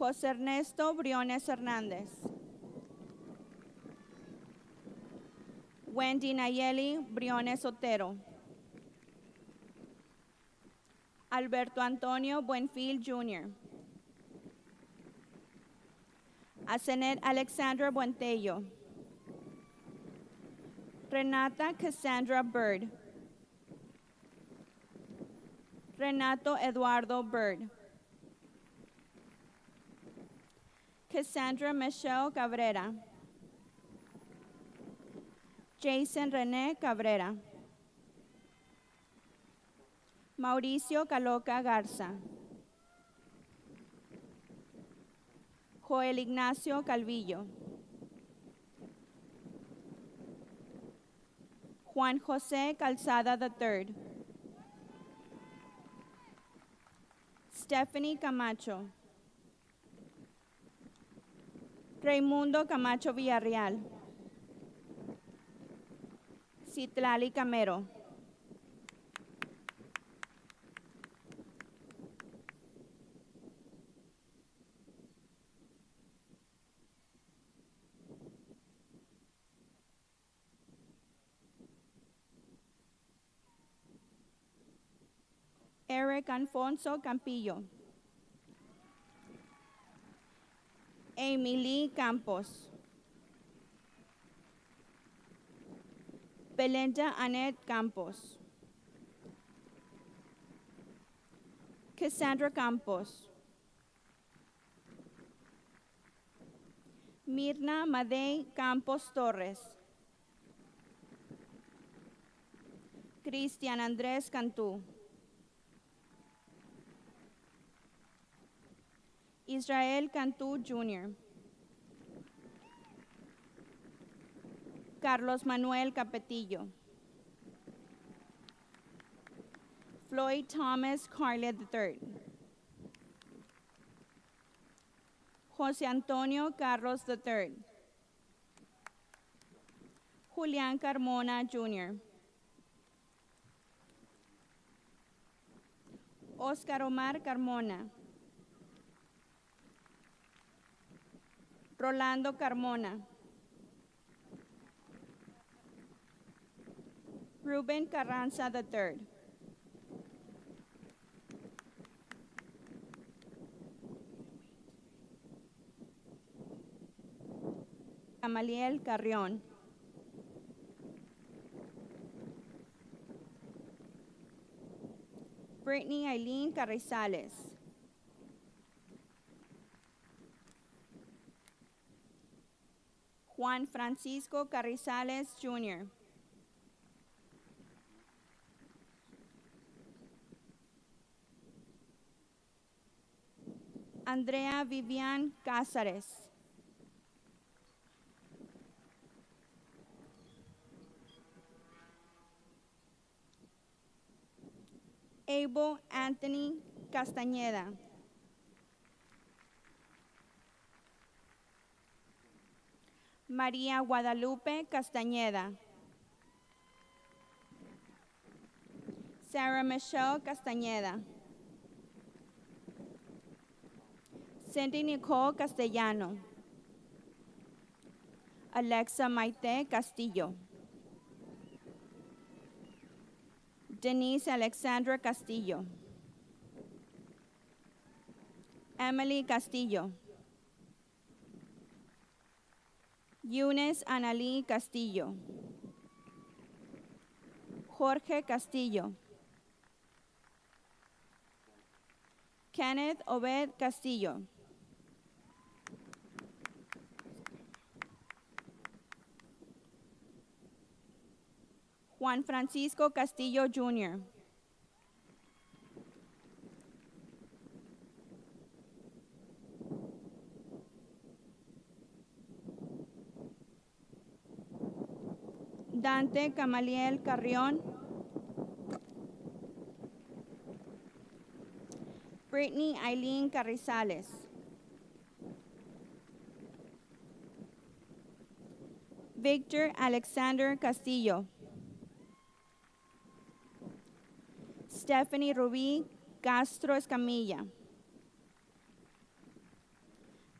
José Ernesto Briones Hernández. Wendy Nayeli Briones Otero. Alberto Antonio Buenfil Jr. Asenet Alexandra Buentello. Renata Cassandra Bird. Renato Eduardo Bird. Cassandra Michelle Cabrera. Jason René Cabrera. Mauricio Caloca Garza. Joel Ignacio Calvillo. Juan Jose Calzada III. Stephanie Camacho. Raimundo Camacho Villarreal. Citlali Camero. Eric Alfonso Campillo. Amy Lee Campos. Belinda Annette Campos. Cassandra Campos. Mirna Madei Campos Torres. Cristian Andrés Cantú. Israel Cantú Jr. Carlos Manuel Capetillo. Floyd Thomas Carlet III. José Antonio Carlos III. Julián Carmona Jr. Oscar Omar Carmona. Rolando Carmona. Ruben Carranza III. Gamaliel Carrión. Brittany Eileen Carrizales. Juan Francisco Carrizales Jr. Andrea Vivian Cázares. Abel Anthony Castañeda. María Guadalupe Castañeda. Sarah Michelle Castañeda. Cindy Nicole Castellano. Alexa Maite Castillo. Denise Alexandra Castillo. Emily Castillo. Eunice Analí Castillo. Jorge Castillo. Kenneth Obed Castillo. Juan Francisco Castillo Jr. Dante Camaliel Carrión. Brittany Eileen Carrizales. Victor Alexander Castillo. Stephanie Rubí Castro Escamilla.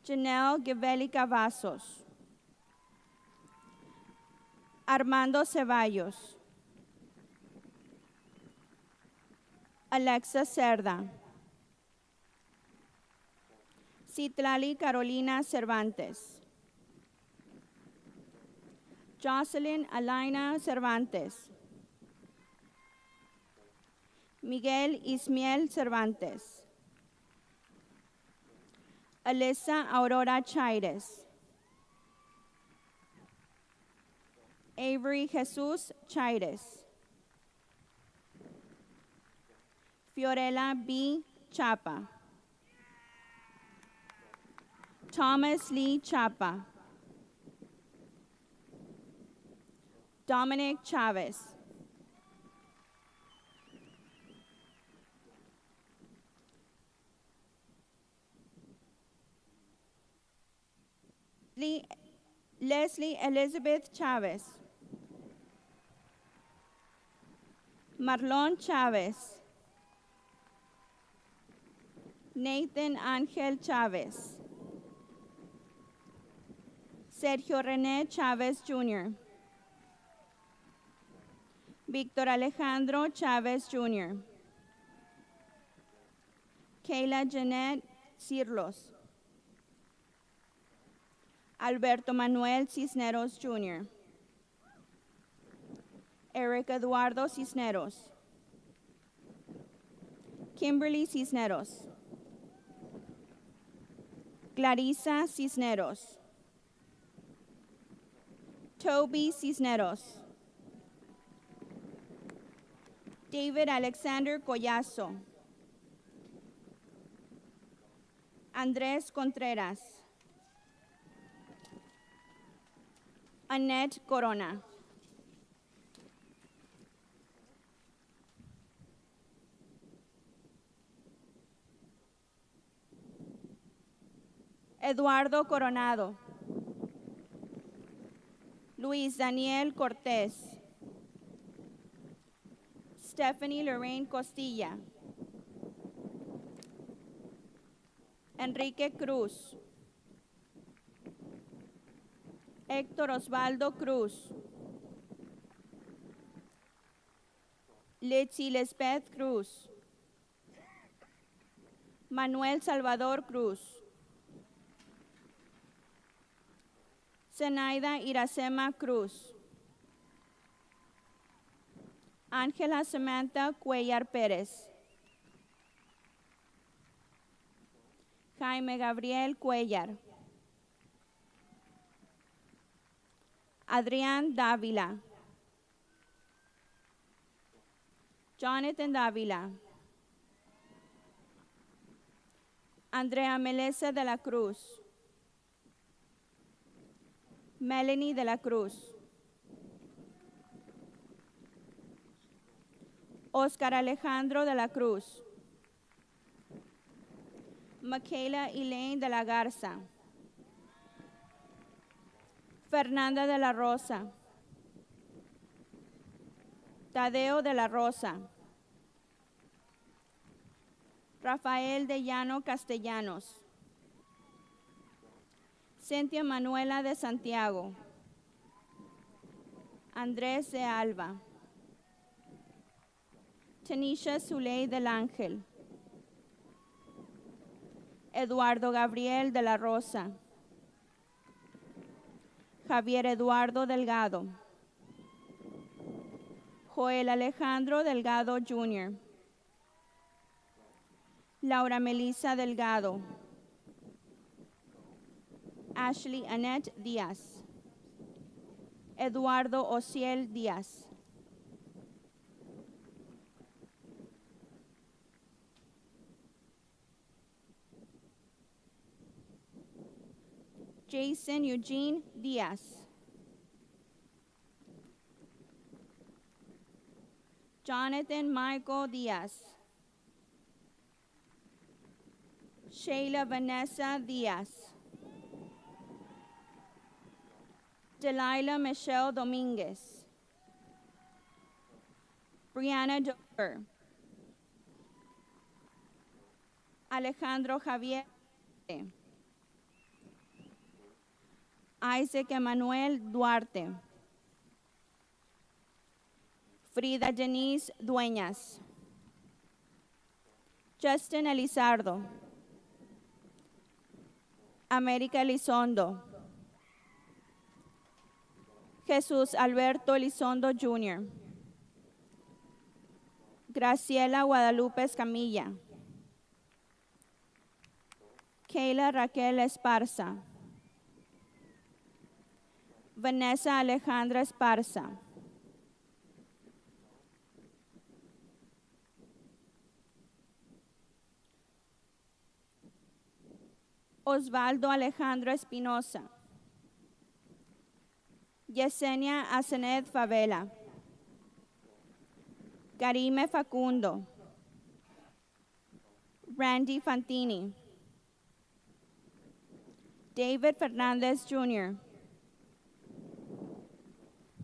Janelle Givelli Cavazos. Armando Ceballos. Alexa Cerda. Citlali Carolina Cervantes. Jocelyn Alaina Cervantes. Miguel Ismiel Cervantes. Alyssa Aurora Chaires. Avery Jesus Chaires. Fiorella B. Chapa. Thomas Lee Chapa. Dominic Chavez. Leslie Elizabeth Chavez. Marlon Chavez. Nathan Ángel Chavez. Sergio René Chavez Jr. Víctor Alejandro Chavez Jr. Kayla Jeanette Cirlos. Alberto Manuel Cisneros Jr. Eric Eduardo Cisneros. Kimberly Cisneros. Clarisa Cisneros. Toby Cisneros. David Alexander Collazo. Andrés Contreras. Annette Corona. Eduardo Coronado. Luis Daniel Cortés. Stephanie Lorraine Costilla. Enrique Cruz. Héctor Osvaldo Cruz. Litzy Lisbeth Cruz. Manuel Salvador Cruz. Zenaida Iracema Cruz. Ángela Samantha Cuellar Pérez. Jaime Gabriel Cuellar. Adrián Dávila. Jonathan Dávila. Andrea Melissa de la Cruz. Melanie de la Cruz. Oscar Alejandro de la Cruz. Michaela Elaine de la Garza. Fernanda de la Rosa. Tadeo de la Rosa. Rafael de Llano Castellanos. Cintia Manuela de Santiago. Andrés de Alba. Tanisha Zuley del Ángel. Eduardo Gabriel de la Rosa. Javier Eduardo Delgado. Joel Alejandro Delgado Jr. Laura Melissa Delgado. Ashley Annette Díaz. Eduardo Ociel Díaz. Jason Eugene Díaz. Jonathan Michael Díaz. Sheila Vanessa Díaz. Delilah Michelle Dominguez. Brianna Dover. Alejandro Javier. Isaac Emanuel Duarte. Frida Denise Dueñas. Justin Elizardo. América Elizondo. Jesús Alberto Elizondo Jr. Graciela Guadalupe Escamilla. Kayla Raquel Esparza. Vanessa Alejandra Esparza. Osvaldo Alejandro Espinosa. Yesenia Asenet Favela. Karime Facundo. Randy Fantini. David Fernandez Jr.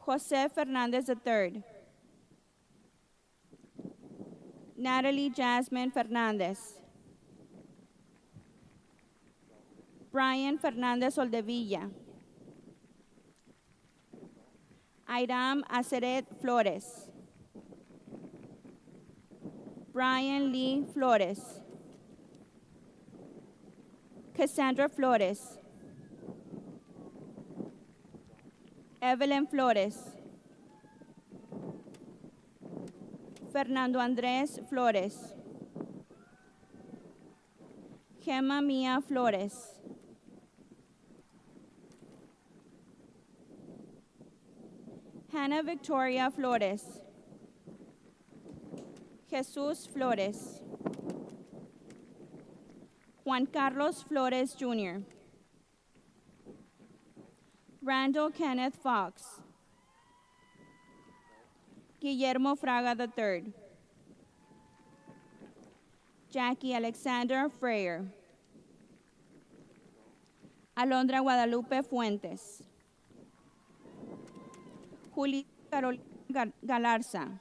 Jose Fernandez III. Natalie Jasmine Fernandez. Brian Fernandez Oldevilla. Airam Aceret Flores. Brian Lee Flores. Cassandra Flores. Evelyn Flores. Fernando Andrés Flores. Gemma Mia Flores. Hannah Victoria Flores. Jesús Flores. Juan Carlos Flores Jr. Randall Kenneth Fox. Guillermo Fraga III. Jackie Alexander Freyer. Alondra Guadalupe Fuentes. Julia Carolina Galarza.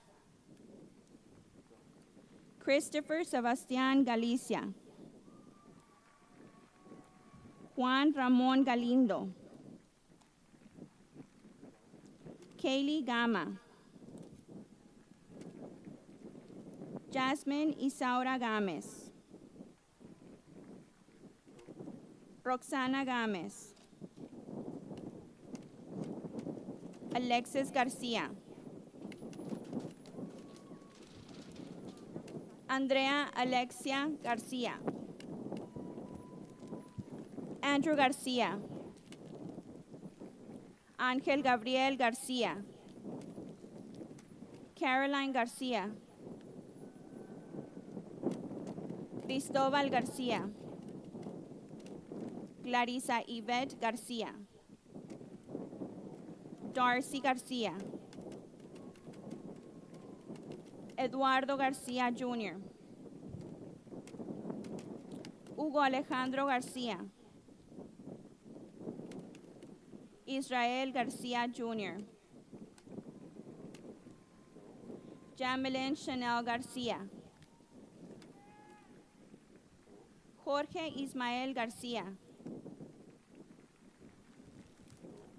Christopher Sebastián Galicia. Juan Ramón Galindo. Kaylee Gama. Jasmine Isaura Gámez. Roxana Gámez. Alexis García. Andrea Alexia García. Andrew García. Ángel Gabriel García. Caroline García. Cristóbal García. Clarisa Yvette García. Darcy García. Eduardo García Jr. Hugo Alejandro García. Israel García Jr. Jamelin Chanel García. Jorge Ismael García.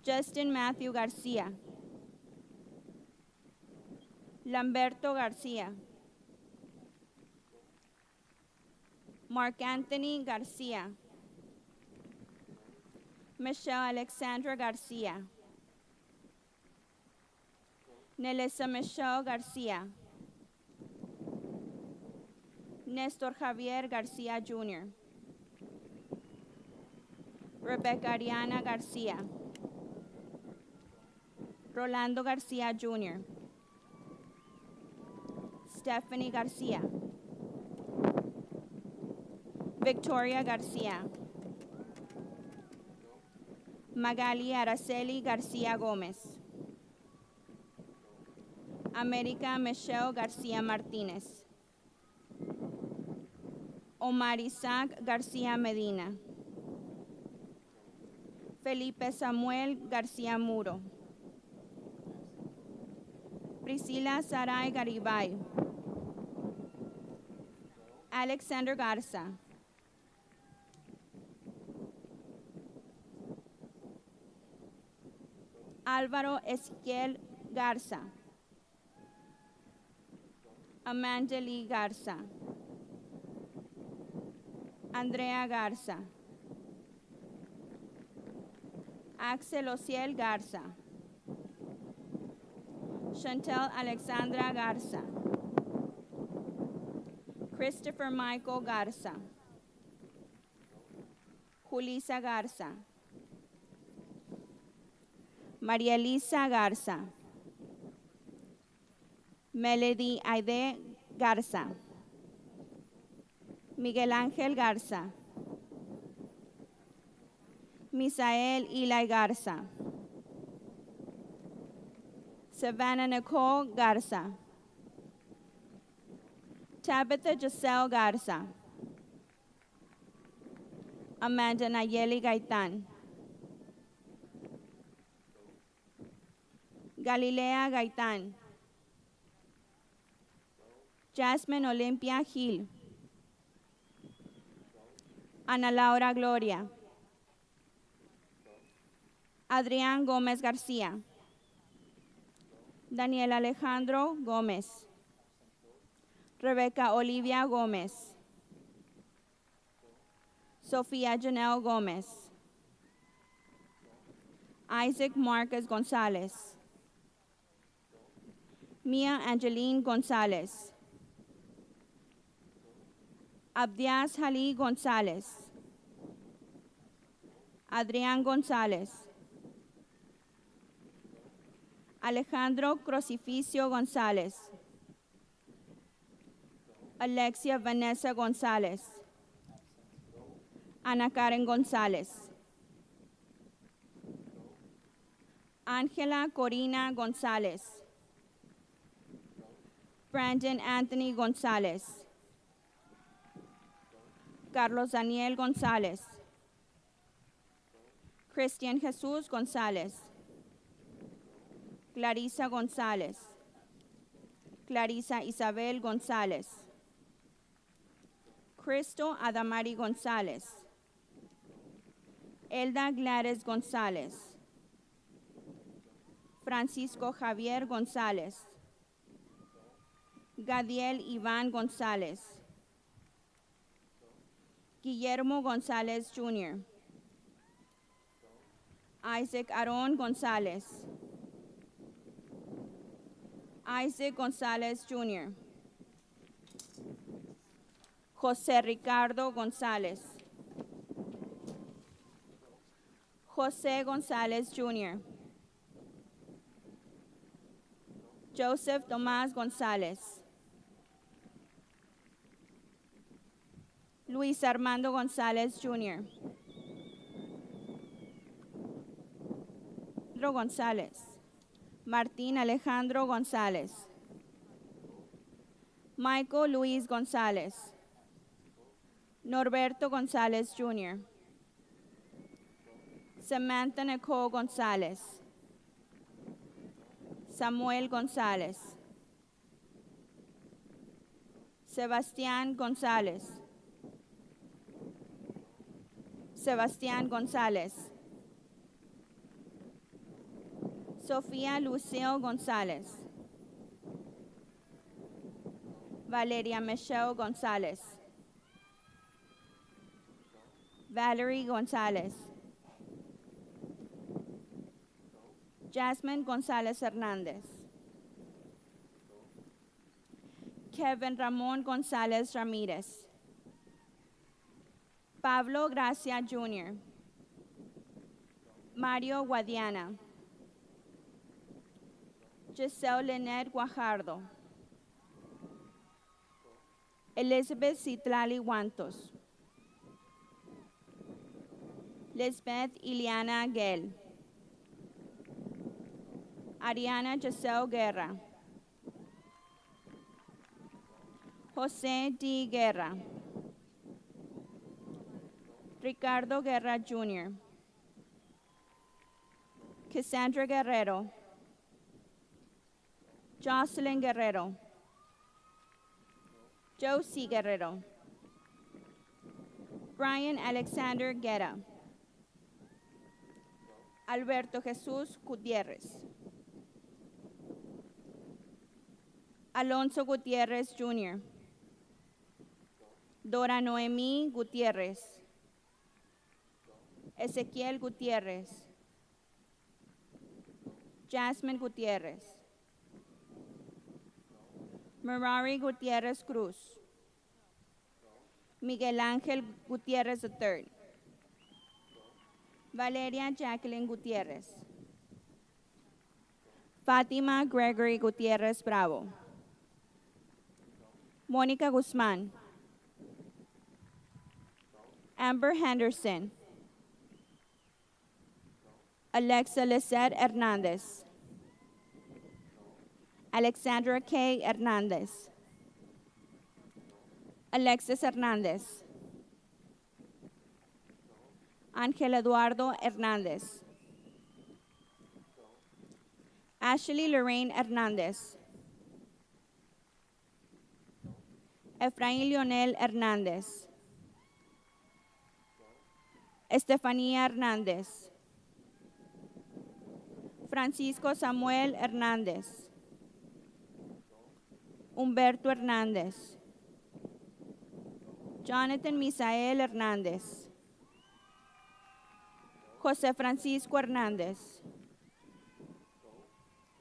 Justin Matthew García. Lamberto García. Mark Anthony García. Michelle Alexandra García. Nelissa Michelle García. Néstor Javier García Jr. Rebecca Ariana García. Rolando García Jr. Stephanie García. Victoria García. Magali Araceli García Gómez. América Michelle García Martínez. Omar Isaac García Medina. Felipe Samuel García Muro. Priscila Saray Garibay. Alexander Garza. Álvaro Ezequiel Garza. Amanda Lee Garza. Andrea Garza. Axel Ociel Garza. Chantel Alexandra Garza. Christopher Michael Garza. Julissa Garza. María Elisa Garza. Melody Aide Garza. Miguel Ángel Garza. Misael Eli Garza. Savannah Nicole Garza. Tabitha Giselle Garza. Amanda Nayeli Gaitan. Galilea Gaitan. Jasmine Olympia Gil. Ana Laura Gloria. Adrián Gómez García. Daniel Alejandro Gómez. Rebecca Olivia Gómez. Sofía Janelle Gómez. Isaac Marcus Gonzalez. Mia Angeline Gonzalez. Abdias Jalí González. Adrián González. Alejandro Crucificio González. Alexia Vanessa González. Ana Karen González. Ángela Corina González. Brandon Anthony González. Carlos Daniel González. Cristian Jesús González. Clarisa González. Clarisa Isabel González. Cristo Adamari González. Elda Gladys González. Francisco Javier González. Gadiel Iván González. Guillermo González Jr. Isaac Aaron González. Isaac González Jr. José Ricardo González. José González Jr. Joseph Tomás González. Luis Armando González Jr. Pedro González. Martín Alejandro González. Michael Luis González. Norberto González Jr. Samantha Nicole González. Samuel González. Sebastián González. Sebastián González. Sofía Lucio González. Valeria Michelle González. Valerie González. Jasmine González Hernández. Kevin Ramón González Ramírez. Pablo Gracia Jr. Mario Guadiana. Giselle Lynette Guajardo. Elizabeth Citlali Guantos. Lisbeth Iliana Gell. Ariana Giselle Guerra. José D. Guerra. Ricardo Guerra Jr. Cassandra Guerrero. Jocelyn Guerrero. Josie Guerrero. Brian Alexander Guerra. Alberto Jesús Gutiérrez. Alonso Gutiérrez Jr. Dora Noemí Gutiérrez. Ezequiel Gutiérrez. Jasmine Gutiérrez. Merari Gutiérrez Cruz. Miguel Ángel Gutiérrez III. Valeria Jacqueline Gutiérrez. Fátima Gregory Gutiérrez Bravo. Mónica Guzmán. Amber Henderson. Alexa Lisette Hernández. Alexandra K. Hernandez. Alexis Hernandez. Ángel Eduardo Hernandez. Ashley Lorraine Hernandez. Efraín Leonel Hernández. Estefanía Hernández. Francisco Samuel Hernández. Humberto Hernández. Jonathan Misael Hernández. José Francisco Hernández.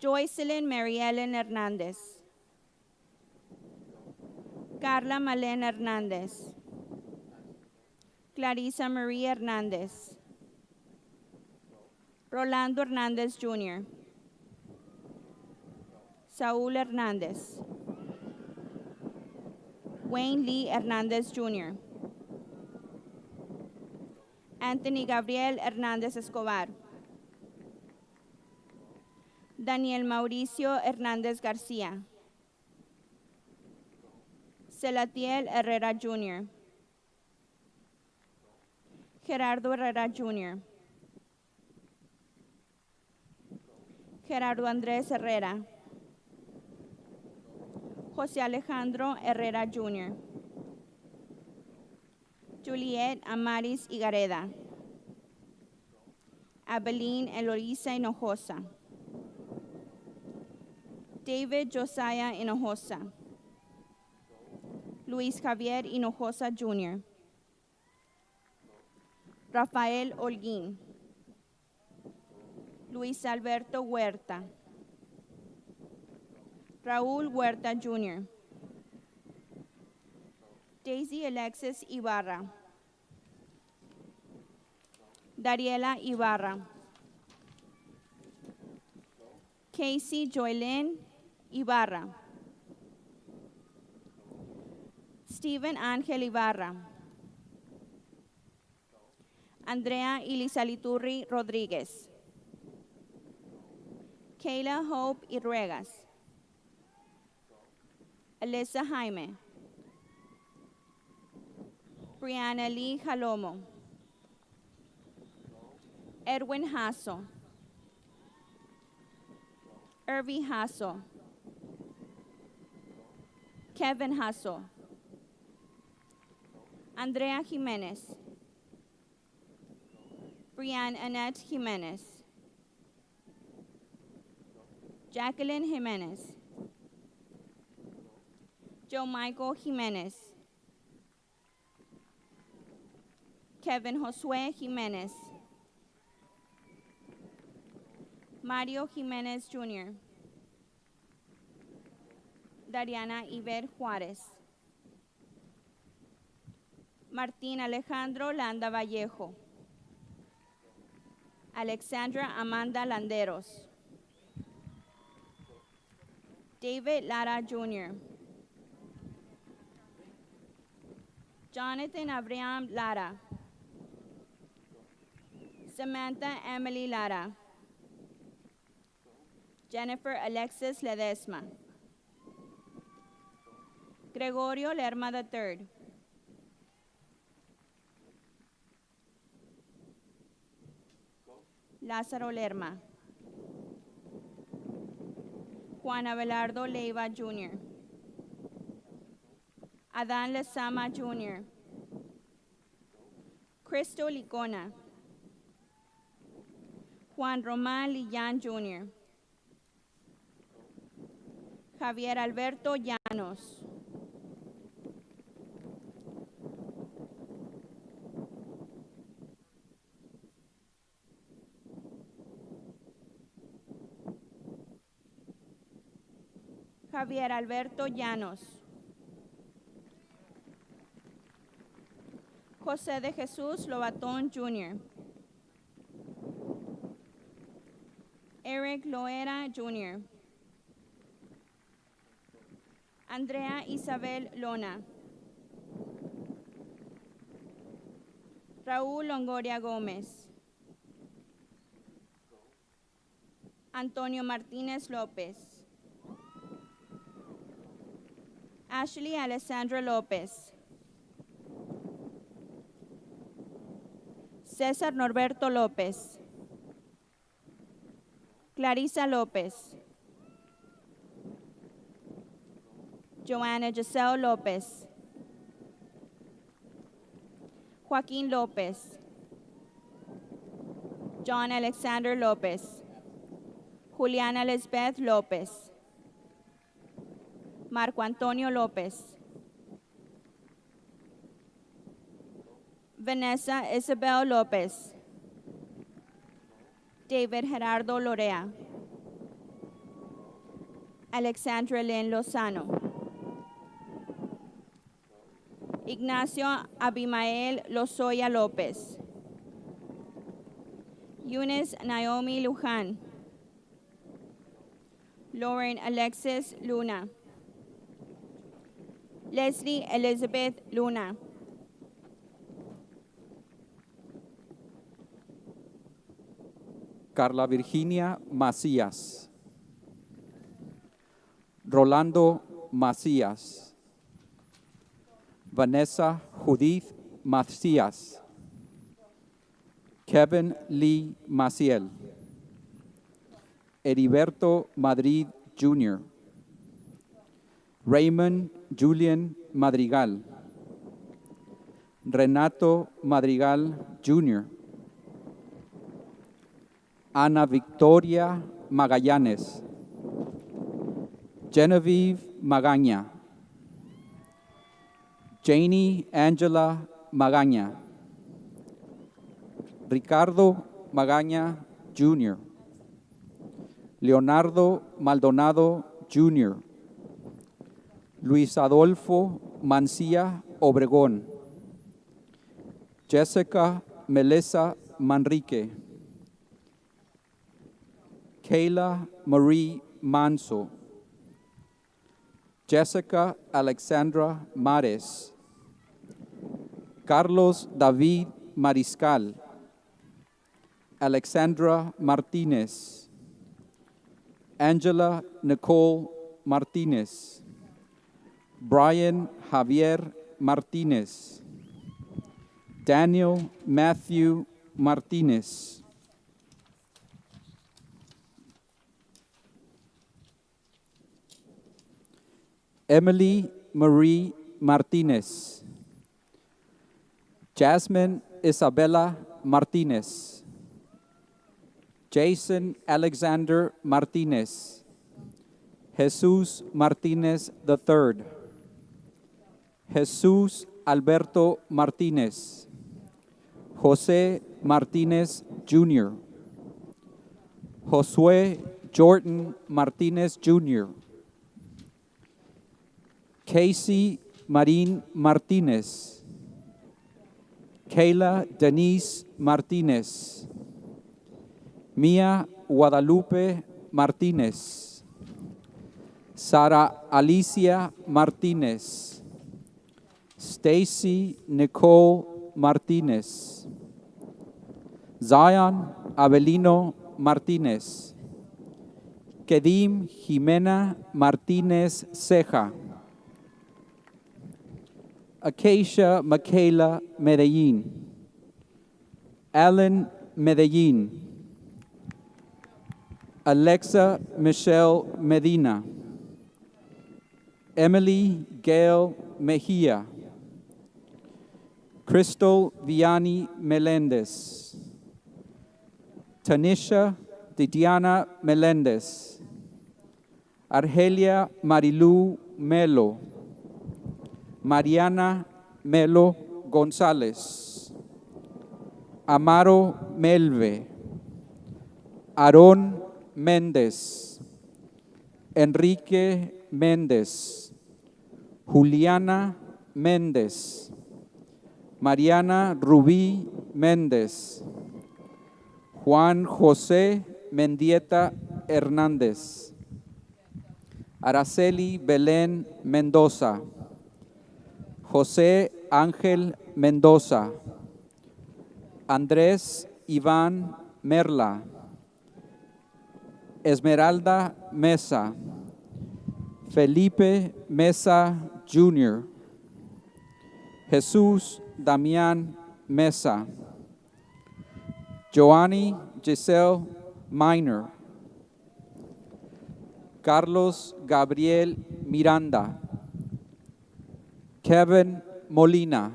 Joycelyn Mariellen Hernández. Carla Malena Hernández. Clarisa María Hernández. Rolando Hernández Jr. Saúl Hernández. Wayne Lee Hernández Jr. Anthony Gabriel Hernández Escobar. Daniel Mauricio Hernández García. Celatiel Herrera Jr. Gerardo Herrera Jr. Gerardo Andrés Herrera. José Alejandro Herrera Jr. Juliet Amaris Igareda. Abelín Eloisa Hinojosa. David Josiah Hinojosa. Luis Javier Hinojosa Jr. Rafael Holguín. Luis Alberto Huerta. Raúl Huerta Jr. Daisy Alexis Ibarra. Dariela Ibarra. Casey Joylyn Ibarra. Steven Ángel Ibarra. Andrea Ilizaliturri Rodríguez. Kayla Hope Irregas. Alyssa Jaime. Brianna Lee Jalomo. Edwin Hasso. Irvi Hasso. Kevin Hasso. Andrea Jimenez. Brianne Annette Jimenez. Jacqueline Jimenez. Joe Michael Jimenez. Kevin Josue Jimenez. Mario Jimenez Jr. Dariana Iber Juárez. Martín Alejandro Landa Vallejo. Alexandra Amanda Landeros. David Lara Jr. Jonathan Abraham Lara. Samantha Emily Lara. Jennifer Alexis Ledesma. Gregorio Lerma III. Lázaro Lerma. Juan Abelardo Leiva Jr. Adán Lezama Jr. Cristo Licona. Juan Román Lillán Jr. Javier Alberto Llanos. Javier Alberto Llanos. José de Jesús Lobatón Jr. Eric Loera Jr. Andrea Isabel Lona. Raúl Longoria Gómez. Antonio Martínez López. Ashley Alessandra López. César Norberto López. Clarisa López. Joanna Giselle López. Joaquín López. John Alexander López. Juliana Lisbeth López. Marco Antonio López. Vanessa Isabel López. David Gerardo Lorea. Alexandra Lynn Lozano. Ignacio Abimael Lozoya López. Eunice Naomi Luján. Lauren Alexis Luna. Leslie Elizabeth Luna. Carla Virginia Macías. Rolando Macías. Vanessa Judith Macías. Kevin Lee Maciel. Heriberto Madrid Jr. Raymond Julian Madrigal. Renato Madrigal Jr. Ana Victoria Magallanes. Genevieve Magaña. Janie Angela Magaña. Ricardo Magaña Jr. Leonardo Maldonado Jr. Luis Adolfo Mancilla Obregón. Jessica Melissa Manrique. Kayla Marie Manso. Jessica Alexandra Mares. Carlos David Mariscal. Alexandra Martinez. Angela Nicole Martinez. Brian Javier Martinez. Daniel Matthew Martinez. Emily Marie Martinez. Jasmine Isabella Martinez. Jason Alexander Martinez. Jesus Martinez III. Jesus Alberto Martinez. Jose Martinez Jr. Josue Jordan Martinez Jr. Casey Marín Martinez. Kayla Denise Martinez. Mia Guadalupe Martinez. Sara Alicia Martinez. Stacy Nicole Martinez. Zion Avelino Martinez. Kedim Jimena Martinez Ceja. Acacia Michaela Medellin. Alan Medellin. Alexa Michelle Medina. Emily Gail Mejia. Crystal Vianney Melendez. Tanisha Didiana Melendez. Argelia Marilu Melo. Mariana Melo González. Amaro Melve. Aarón Méndez. Enrique Méndez. Juliana Méndez. Mariana Rubí Méndez. Juan José Mendieta Hernández. Araceli Belén Mendoza. José Ángel Mendoza. Andrés Iván Merla. Esmeralda Mesa. Felipe Mesa Jr., Jesús Damián Mesa, Joanny Giselle Minor, Carlos Gabriel Miranda, Kevin Molina,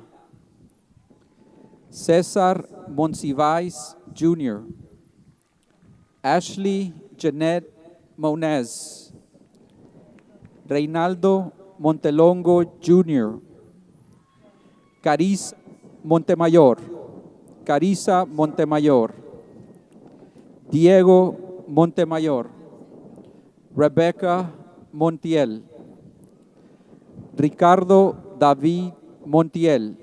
Cesar Monsiváis Jr., Ashley Jeanette Monez, Reinaldo Montelongo Jr., Carissa Montemayor, Diego Montemayor, Rebecca Montiel, Ricardo David Montiel,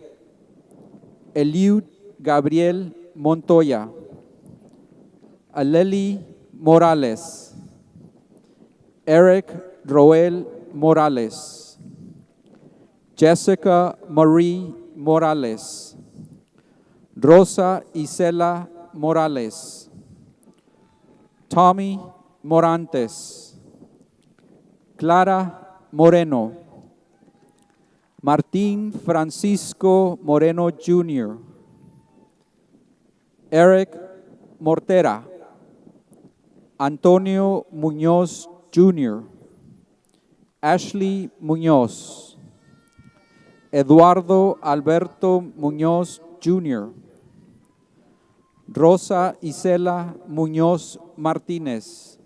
Eliud Gabriel Montoya, Aleli Morales, Eric Roel Morales, Jessica Marie Morales, Rosa Isela Morales, Tommy Morantes, Clara Moreno, Martín Francisco Moreno Jr., Eric Mortera, Antonio Muñoz Jr., Ashley Muñoz, Eduardo Alberto Muñoz Jr., Rosa Isela Muñoz Martínez,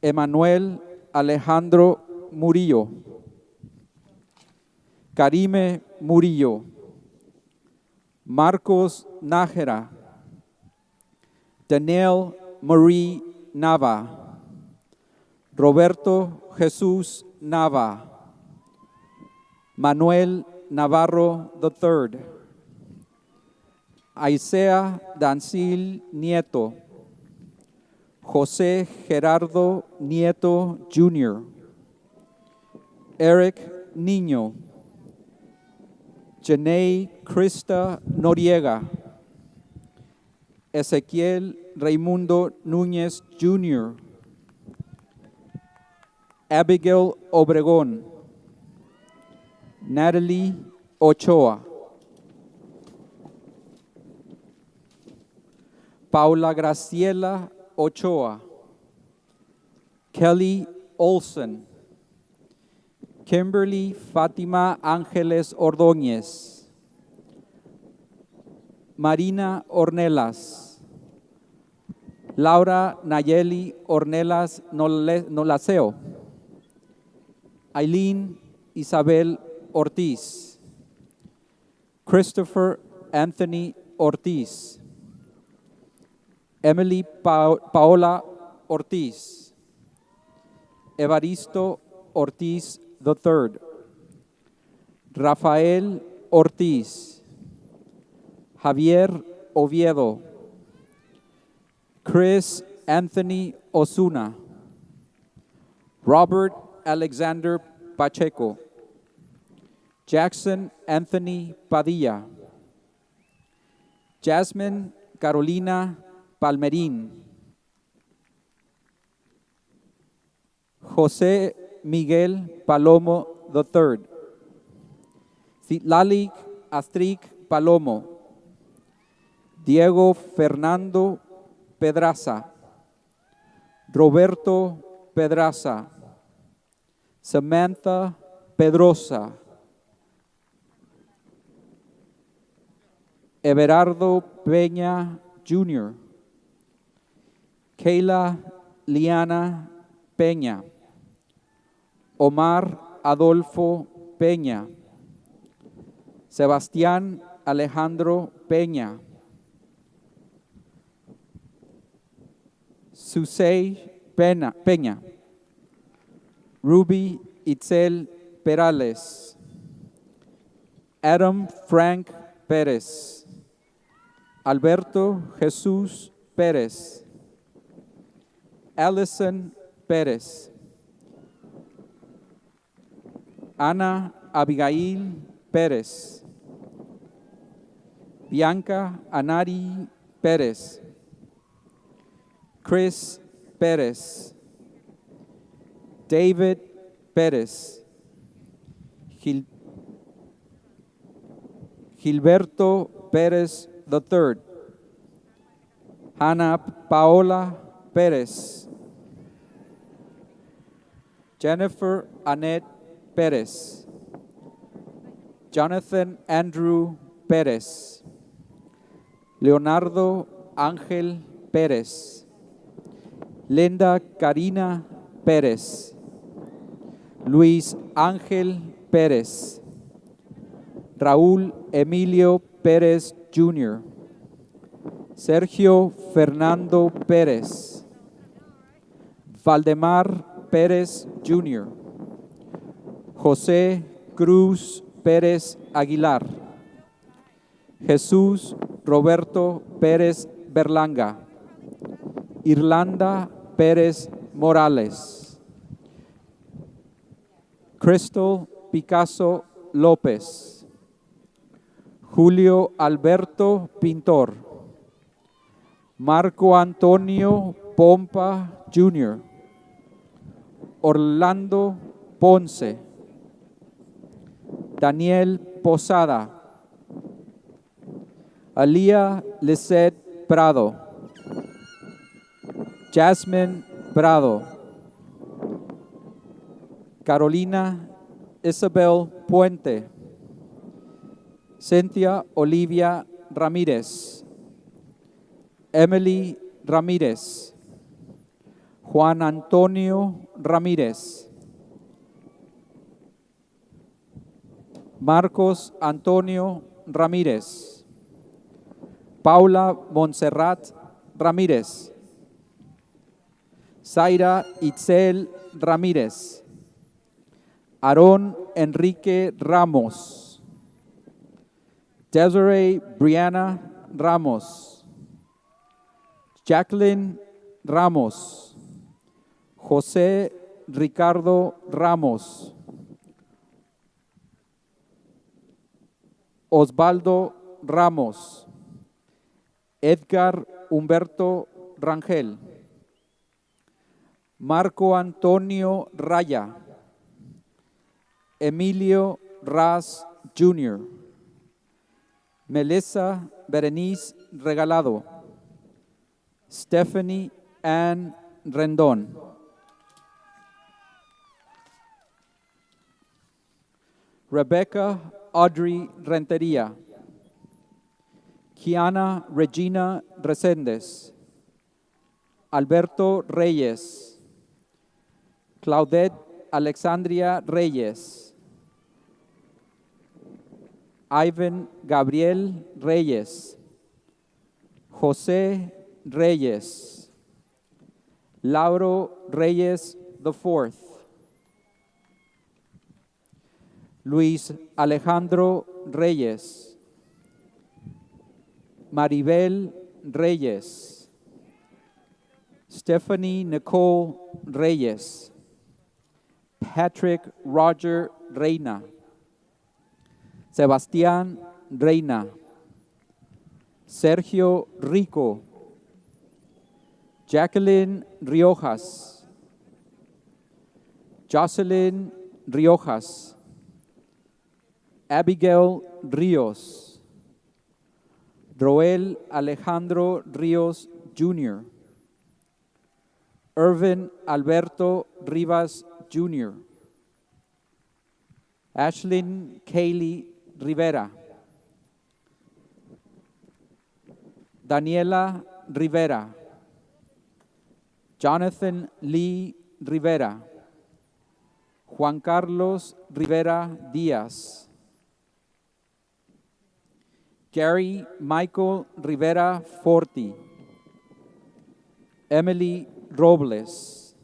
Emanuel Alejandro Murillo, Karime Murillo, Marcos Nájera, Daniel Marie Nava, Roberto Jesús Nava, Manuel Navarro III, Isaiah Dancil Nieto, José Gerardo Nieto Jr., Eric Niño, Janae Krista Noriega, Ezequiel Raimundo Núñez Jr., Abigail Obregón, Natalie Ochoa, Paula Graciela Ochoa, Kelly Olson, Kimberly Fátima Ángeles Ordóñez, Marina Ornelas, Laura Nayeli Ornelas Nolaseo, Aileen Isabel Ortiz, Christopher Anthony Ortiz, Emily Paola Ortiz, Evaristo Ortiz III, Rafael Ortiz, Javier Oviedo, Chris Anthony Osuna, Robert Alexander Pacheco, Jackson Anthony Padilla, Jasmine Carolina Palmerín, José Miguel Palomo III, Citlali Astrid Palomo, Diego Fernando Pedraza, Roberto Pedraza, Samantha Pedrosa, Everardo Peña Jr., Kayla Liana Peña, Omar Adolfo Peña, Sebastián Alejandro Peña, Susei Peña, Ruby Itzel Perales, Adam Frank Pérez, Alberto Jesús Pérez, Allison Pérez, Ana Abigail Pérez, Bianca Anari Pérez, Chris Pérez, David Pérez, Gil- Gilberto Pérez III, Hannah Paola Pérez, Jennifer Annette Pérez, Jonathan Andrew Pérez, Leonardo Ángel Pérez, Linda Karina Pérez, Luis Ángel Pérez, Raúl Emilio Pérez Jr., Sergio Fernando Pérez, Valdemar Pérez Jr., José Cruz Pérez Aguilar, Jesús Roberto Pérez Berlanga, Irlanda Pérez Morales, Crystal Picasso López, Julio Alberto Pintor, Marco Antonio Pompa Jr., Orlando Ponce, Daniel Posada, Alía Lisset Prado, Jasmine Prado, Carolina Isabel Puente, Cynthia Olivia Ramírez, Emily Ramírez, Juan Antonio Ramírez, Marcos Antonio Ramírez, Paula Montserrat Ramírez, Zaira Itzel Ramírez, Aarón Enrique Ramos, Desiree Brianna Ramos, Jacqueline Ramos, José Ricardo Ramos, Osvaldo Ramos, Edgar Humberto Rangel, Marco Antonio Raya, Emilio Raz Jr., Melissa Berenice Regalado, Stephanie Ann Rendón, Rebecca Audrey Renteria, Kiana Regina Reséndez, Alberto Reyes, Claudette Alexandria Reyes, Ivan Gabriel Reyes, José Reyes, Lauro Reyes IV, Luis Alejandro Reyes, Maribel Reyes, Stephanie Nicole Reyes, Patrick Roger Reina, Sebastián Reina, Sergio Rico, Jacqueline Riojas, Jocelyn Riojas, Abigail Ríos, Roel Alejandro Ríos Jr., Irvin Alberto Rivas Jr., Ashlyn Kaylee Rivera, Daniela Rivera, Jonathan Lee Rivera, Juan Carlos Rivera Díaz, Gary Michael Rivera Forti, Emily Robles,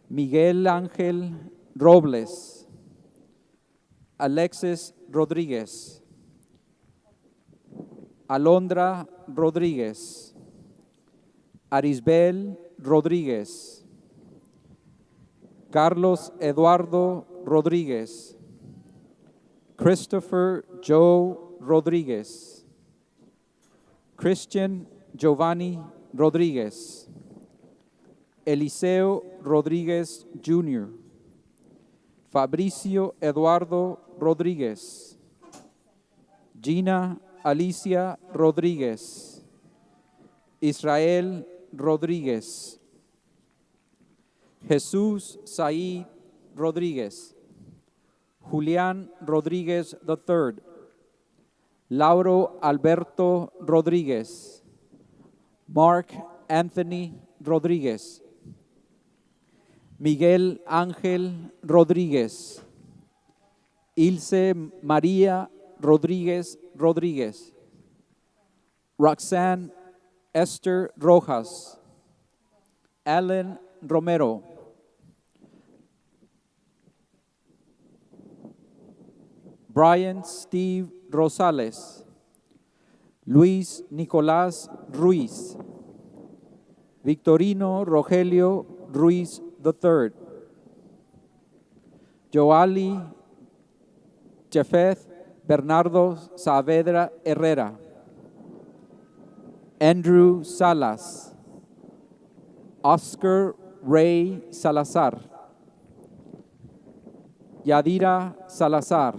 Miguel Ángel Robles, Alexis Rodríguez, Alondra Rodríguez, Arisbel Rodríguez, Carlos Eduardo Rodríguez, Christopher Joe Rodríguez, Christian Giovanni Rodríguez, Eliseo Rodríguez Jr., Fabricio Eduardo Rodríguez, Gina Alicia Rodríguez, Israel Rodríguez, Jesús Said Rodríguez, Julián Rodríguez III, Lauro Alberto Rodríguez, Mark Anthony Rodríguez, Miguel Ángel Rodríguez, Ilse María Rodríguez Rodríguez, Roxanne Esther Rojas, Alan Romero, Brian Steve Rosales, Luis Nicolás Ruiz, Victorino Rogelio Ruiz III, Joali Jefeth Bernardo Saavedra Herrera, Andrew Salas, Oscar Ray Salazar, Yadira Salazar,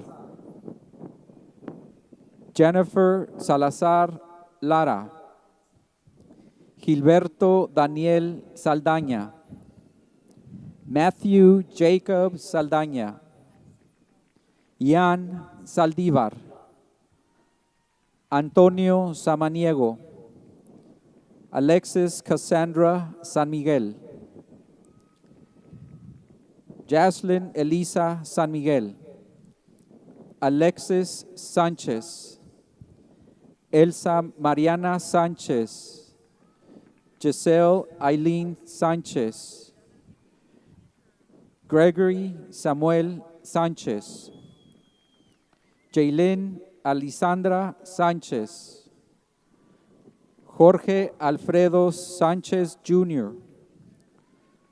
Jennifer Salazar Lara, Gilberto Daniel Saldaña, Matthew Jacob Saldaña, Ian Saldívar, Antonio Samaniego, Alexis Cassandra San Miguel, Jaslyn Elisa San Miguel, Alexis Sánchez, Elsa Mariana Sánchez, Giselle Eileen Sánchez, Gregory Samuel Sánchez, Jaylin Alisandra Sánchez, Jorge Alfredo Sánchez Jr.,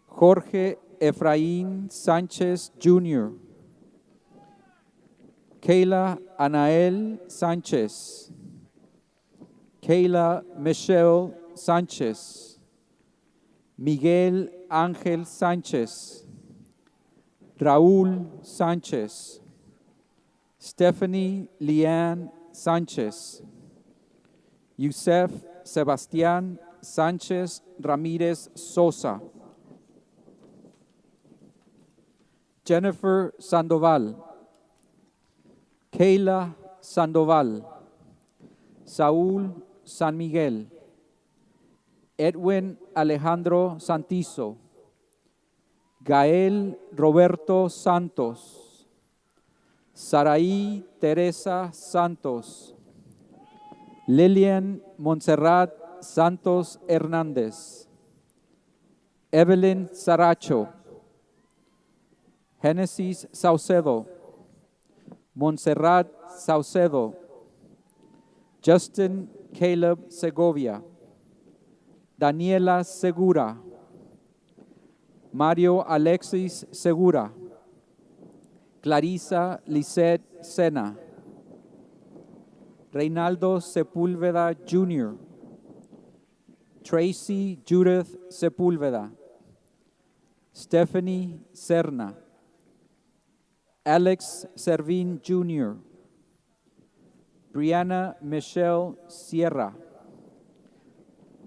Jorge Efraín Sánchez Jr., Kayla Anael Sánchez, Kayla Michelle Sánchez, Miguel Ángel Sánchez, Raúl Sánchez, Stephanie Liane Sánchez, Yusef Sebastián Sánchez Ramírez Sosa, Jennifer Sandoval, Kayla Sandoval, Saúl San Miguel, Edwin Alejandro Santizo, Gael Roberto Santos, Saraí Teresa Santos, Lilian Montserrat Santos Hernández, Evelyn Saracho, Genesis Saucedo, Montserrat Saucedo, Justin Caleb Segovia, Daniela Segura, Mario Alexis Segura, Clarisa Lisette Sena, Reinaldo Sepúlveda Jr., Tracy Judith Sepúlveda, Stephanie Serna, Alex Servín Jr., Brianna Michelle Sierra,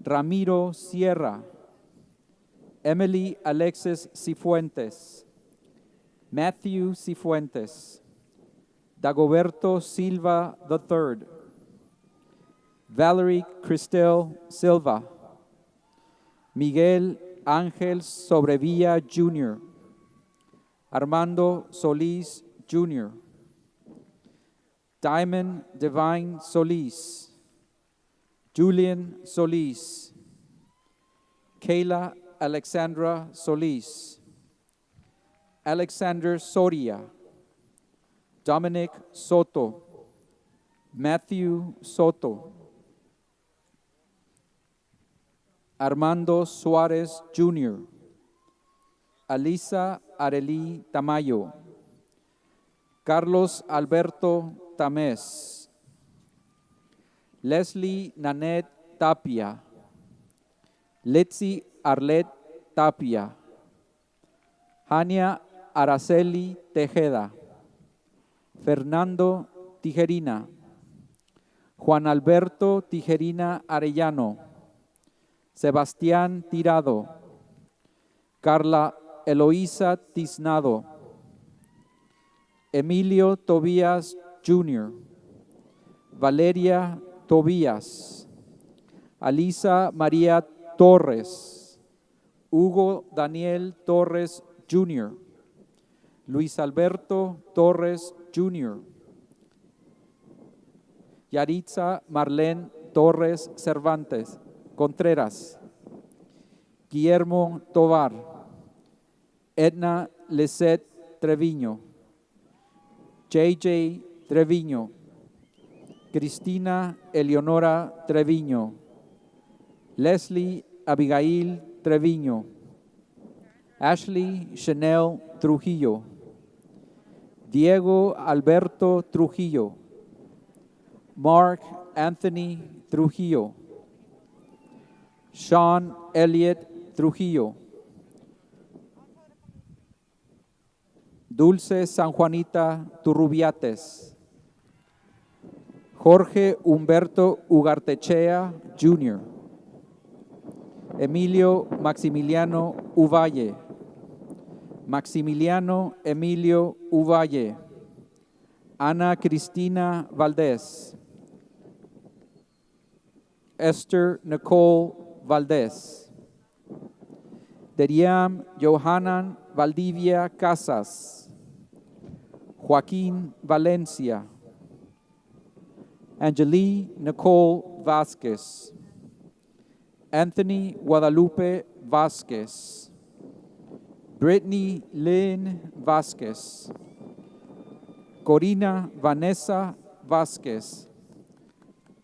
Ramiro Sierra, Emily Alexis Cifuentes, Matthew Cifuentes, Dagoberto Silva III, Valerie Cristel Silva, Miguel Ángel Sobrevilla Jr., Armando Solís Jr., Diamond Divine Solís, Julian Solís, Kayla Alexandra Solís, Alexander Soria, Dominic Soto, Matthew Soto, Armando Suárez Jr., Alisa Arely Tamayo, Carlos Alberto Tamés, Leslie Nanette Tapia, Letzi Arlet Tapia, Hania Araceli Tejeda, Fernando Tijerina, Juan Alberto Tijerina Arellano, Sebastián Tirado, Carla Eloísa Tiznado, Emilio Tobías Jr., Valeria Tobías, Alisa María Torres, Hugo Daniel Torres Jr., Luis Alberto Torres Jr., Yaritza Marlene Torres Cervantes Contreras, Guillermo Tovar, Edna Lisette Treviño, JJ Treviño, Cristina Eleonora Treviño, Leslie Abigail Treviño, Ashley Chanel Trujillo, Diego Alberto Trujillo, Mark Anthony Trujillo, Sean Elliott Trujillo, Dulce San Juanita Turrubiates, Jorge Humberto Ugartechea Jr., Emilio Maximiliano Uvalle, Maximiliano Emilio Uvalle, Ana Cristina Valdés, Esther Nicole Valdés, Deriam Johanan Valdivia Casas, Joaquín Valencia, Angeli Nicole Vázquez, Anthony Guadalupe Vázquez, Brittany Lynn Vázquez, Corina Vanessa Vázquez,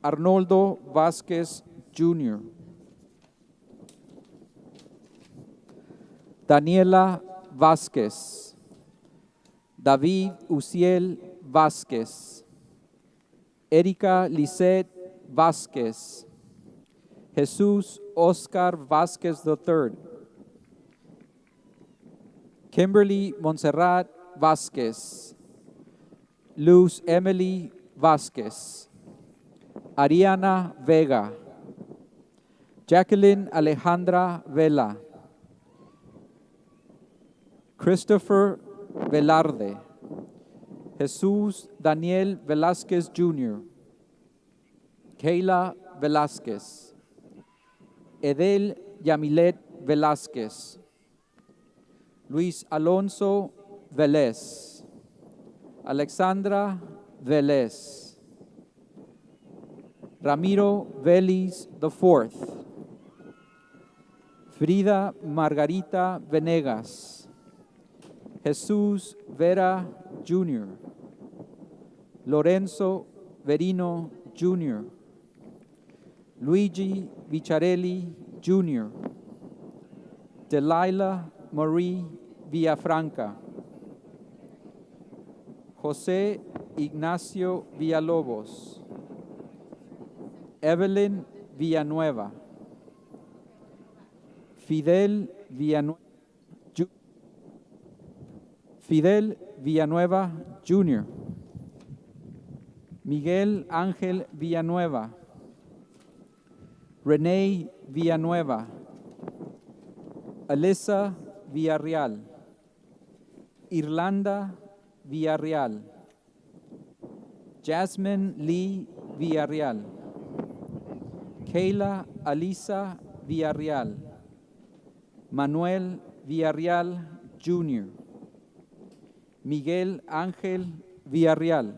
Arnoldo Vázquez Jr., Daniela Vázquez, David Uciel Vázquez, Erika Lisette Vázquez, Jesús Oscar Vázquez III, Kimberly Montserrat Vázquez, Luz Emily Vázquez, Ariana Vega, Jacqueline Alejandra Vela, Christopher Velarde, Jesús Daniel Velázquez Jr., Kayla Velázquez, Edel Yamilet Velázquez, Luis Alonso Vélez, Alexandra Vélez, Ramiro Vélez IV, Frida Margarita Venegas, Jesús Vera Jr., Lorenzo Verino Jr., Luigi Vicharelli Jr., Delilah Marie Villafranca, José Ignacio Villalobos, Evelyn Villanueva, Fidel Villanueva, Fidel Villanueva Jr., Miguel Ángel Villanueva, René Villanueva, Alyssa Villarreal, Irlanda Villarreal, Jasmine Lee Villarreal, Kayla Alisa Villarreal, Manuel Villarreal Jr., Miguel Ángel Villarreal,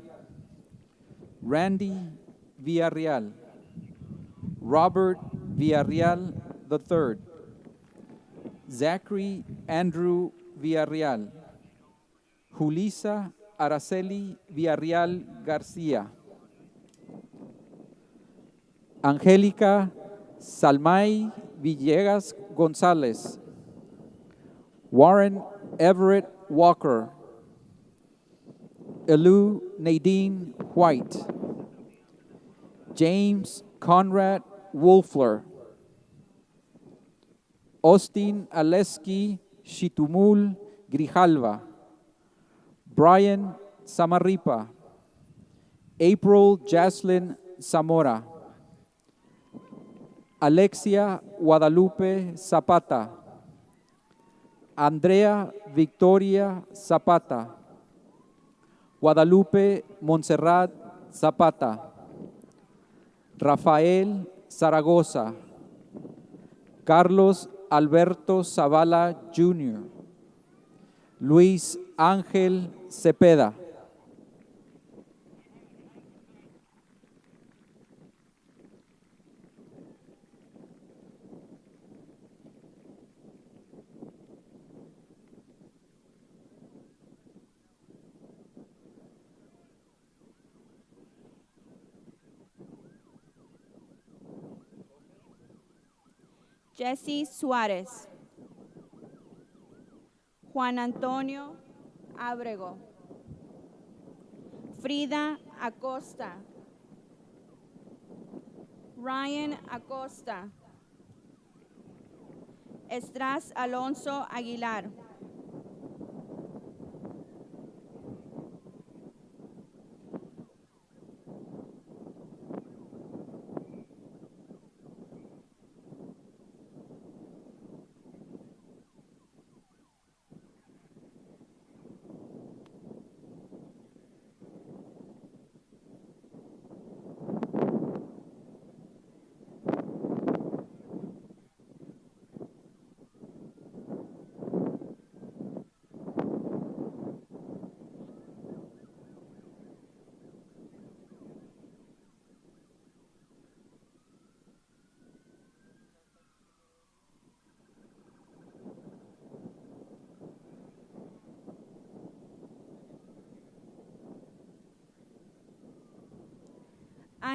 Randy Villarreal, Robert Villarreal III, Zachary Andrew Villarreal, Julisa Araceli Villarreal García, Angélica Salmay Villegas González, Warren Everett Walker, Elu Nadine White, James Conrad Wolfler, Austin Aleski Shitumul Grijalva, Brian Samarripa, April Jaslyn Zamora, Alexia Guadalupe Zapata, Andrea Victoria Zapata, Guadalupe Montserrat Zapata, Rafael Zaragoza, Carlos Alberto Zavala Jr., Luis Ángel Cepeda. Jesse Suárez, Juan Antonio Abrego, Frida Acosta, Ryan Acosta, Estras Alonso Aguilar,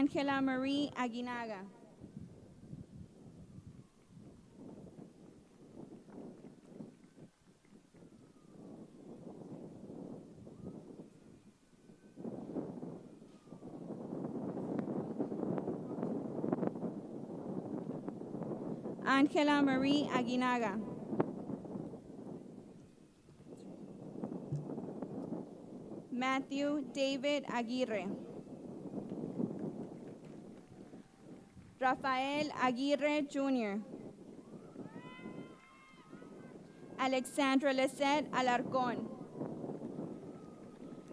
Ángela Marie Aguinaga, Ángela Marie Aguinaga, Matthew David Aguirre, Rafael Aguirre Jr., Alexandra Lisette Alarcón,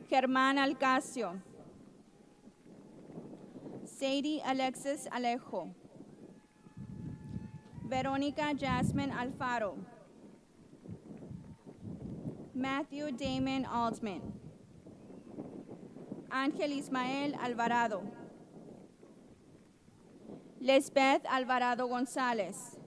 Germán Alcacio, Sadie Alexis Alejo, Verónica Jasmine Alfaro, Matthew Damon Altman, Ángel Ismael Alvarado, Lisbeth Alvarado González,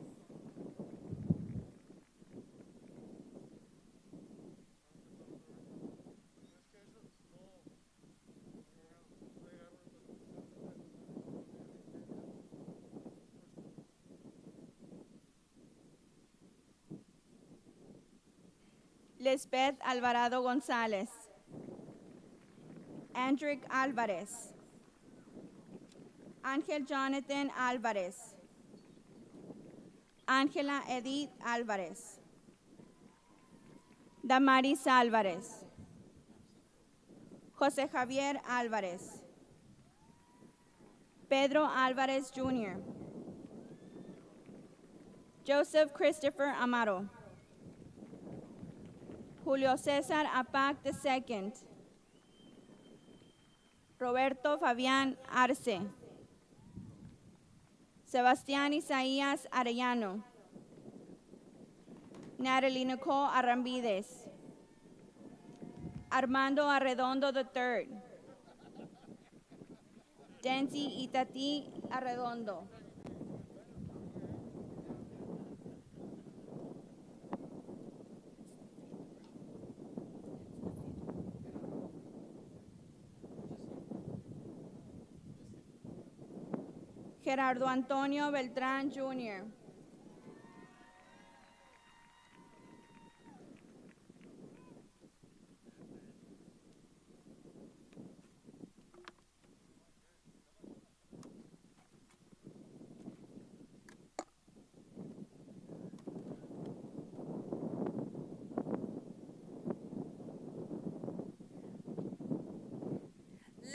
Lisbeth Alvarado González, Andrick Álvarez, Ángel Jonathan Álvarez, Ángela Edith Álvarez, Damaris Álvarez, José Javier Álvarez, Pedro Álvarez Jr., Joseph Christopher Amaro, Julio César Apac II, Roberto Fabián Arce, Sebastián Isaías Arellano, Natalie Nicole Arrambides, Armando Arredondo III, Denzi Itati Arredondo, Gerardo Antonio Beltrán Jr.,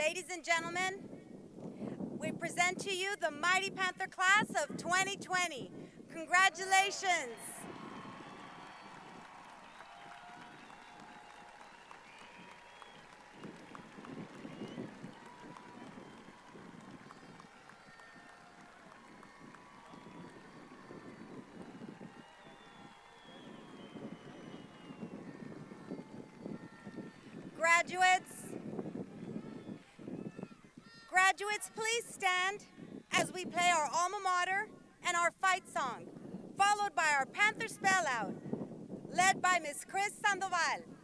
Ladies and gentlemen, we present to you the Mighty Panther class of 2020. Congratulations. Graduates, please stand as we play our alma mater and our fight song, followed by our Panther spell out, led by Miss Chris Sandoval.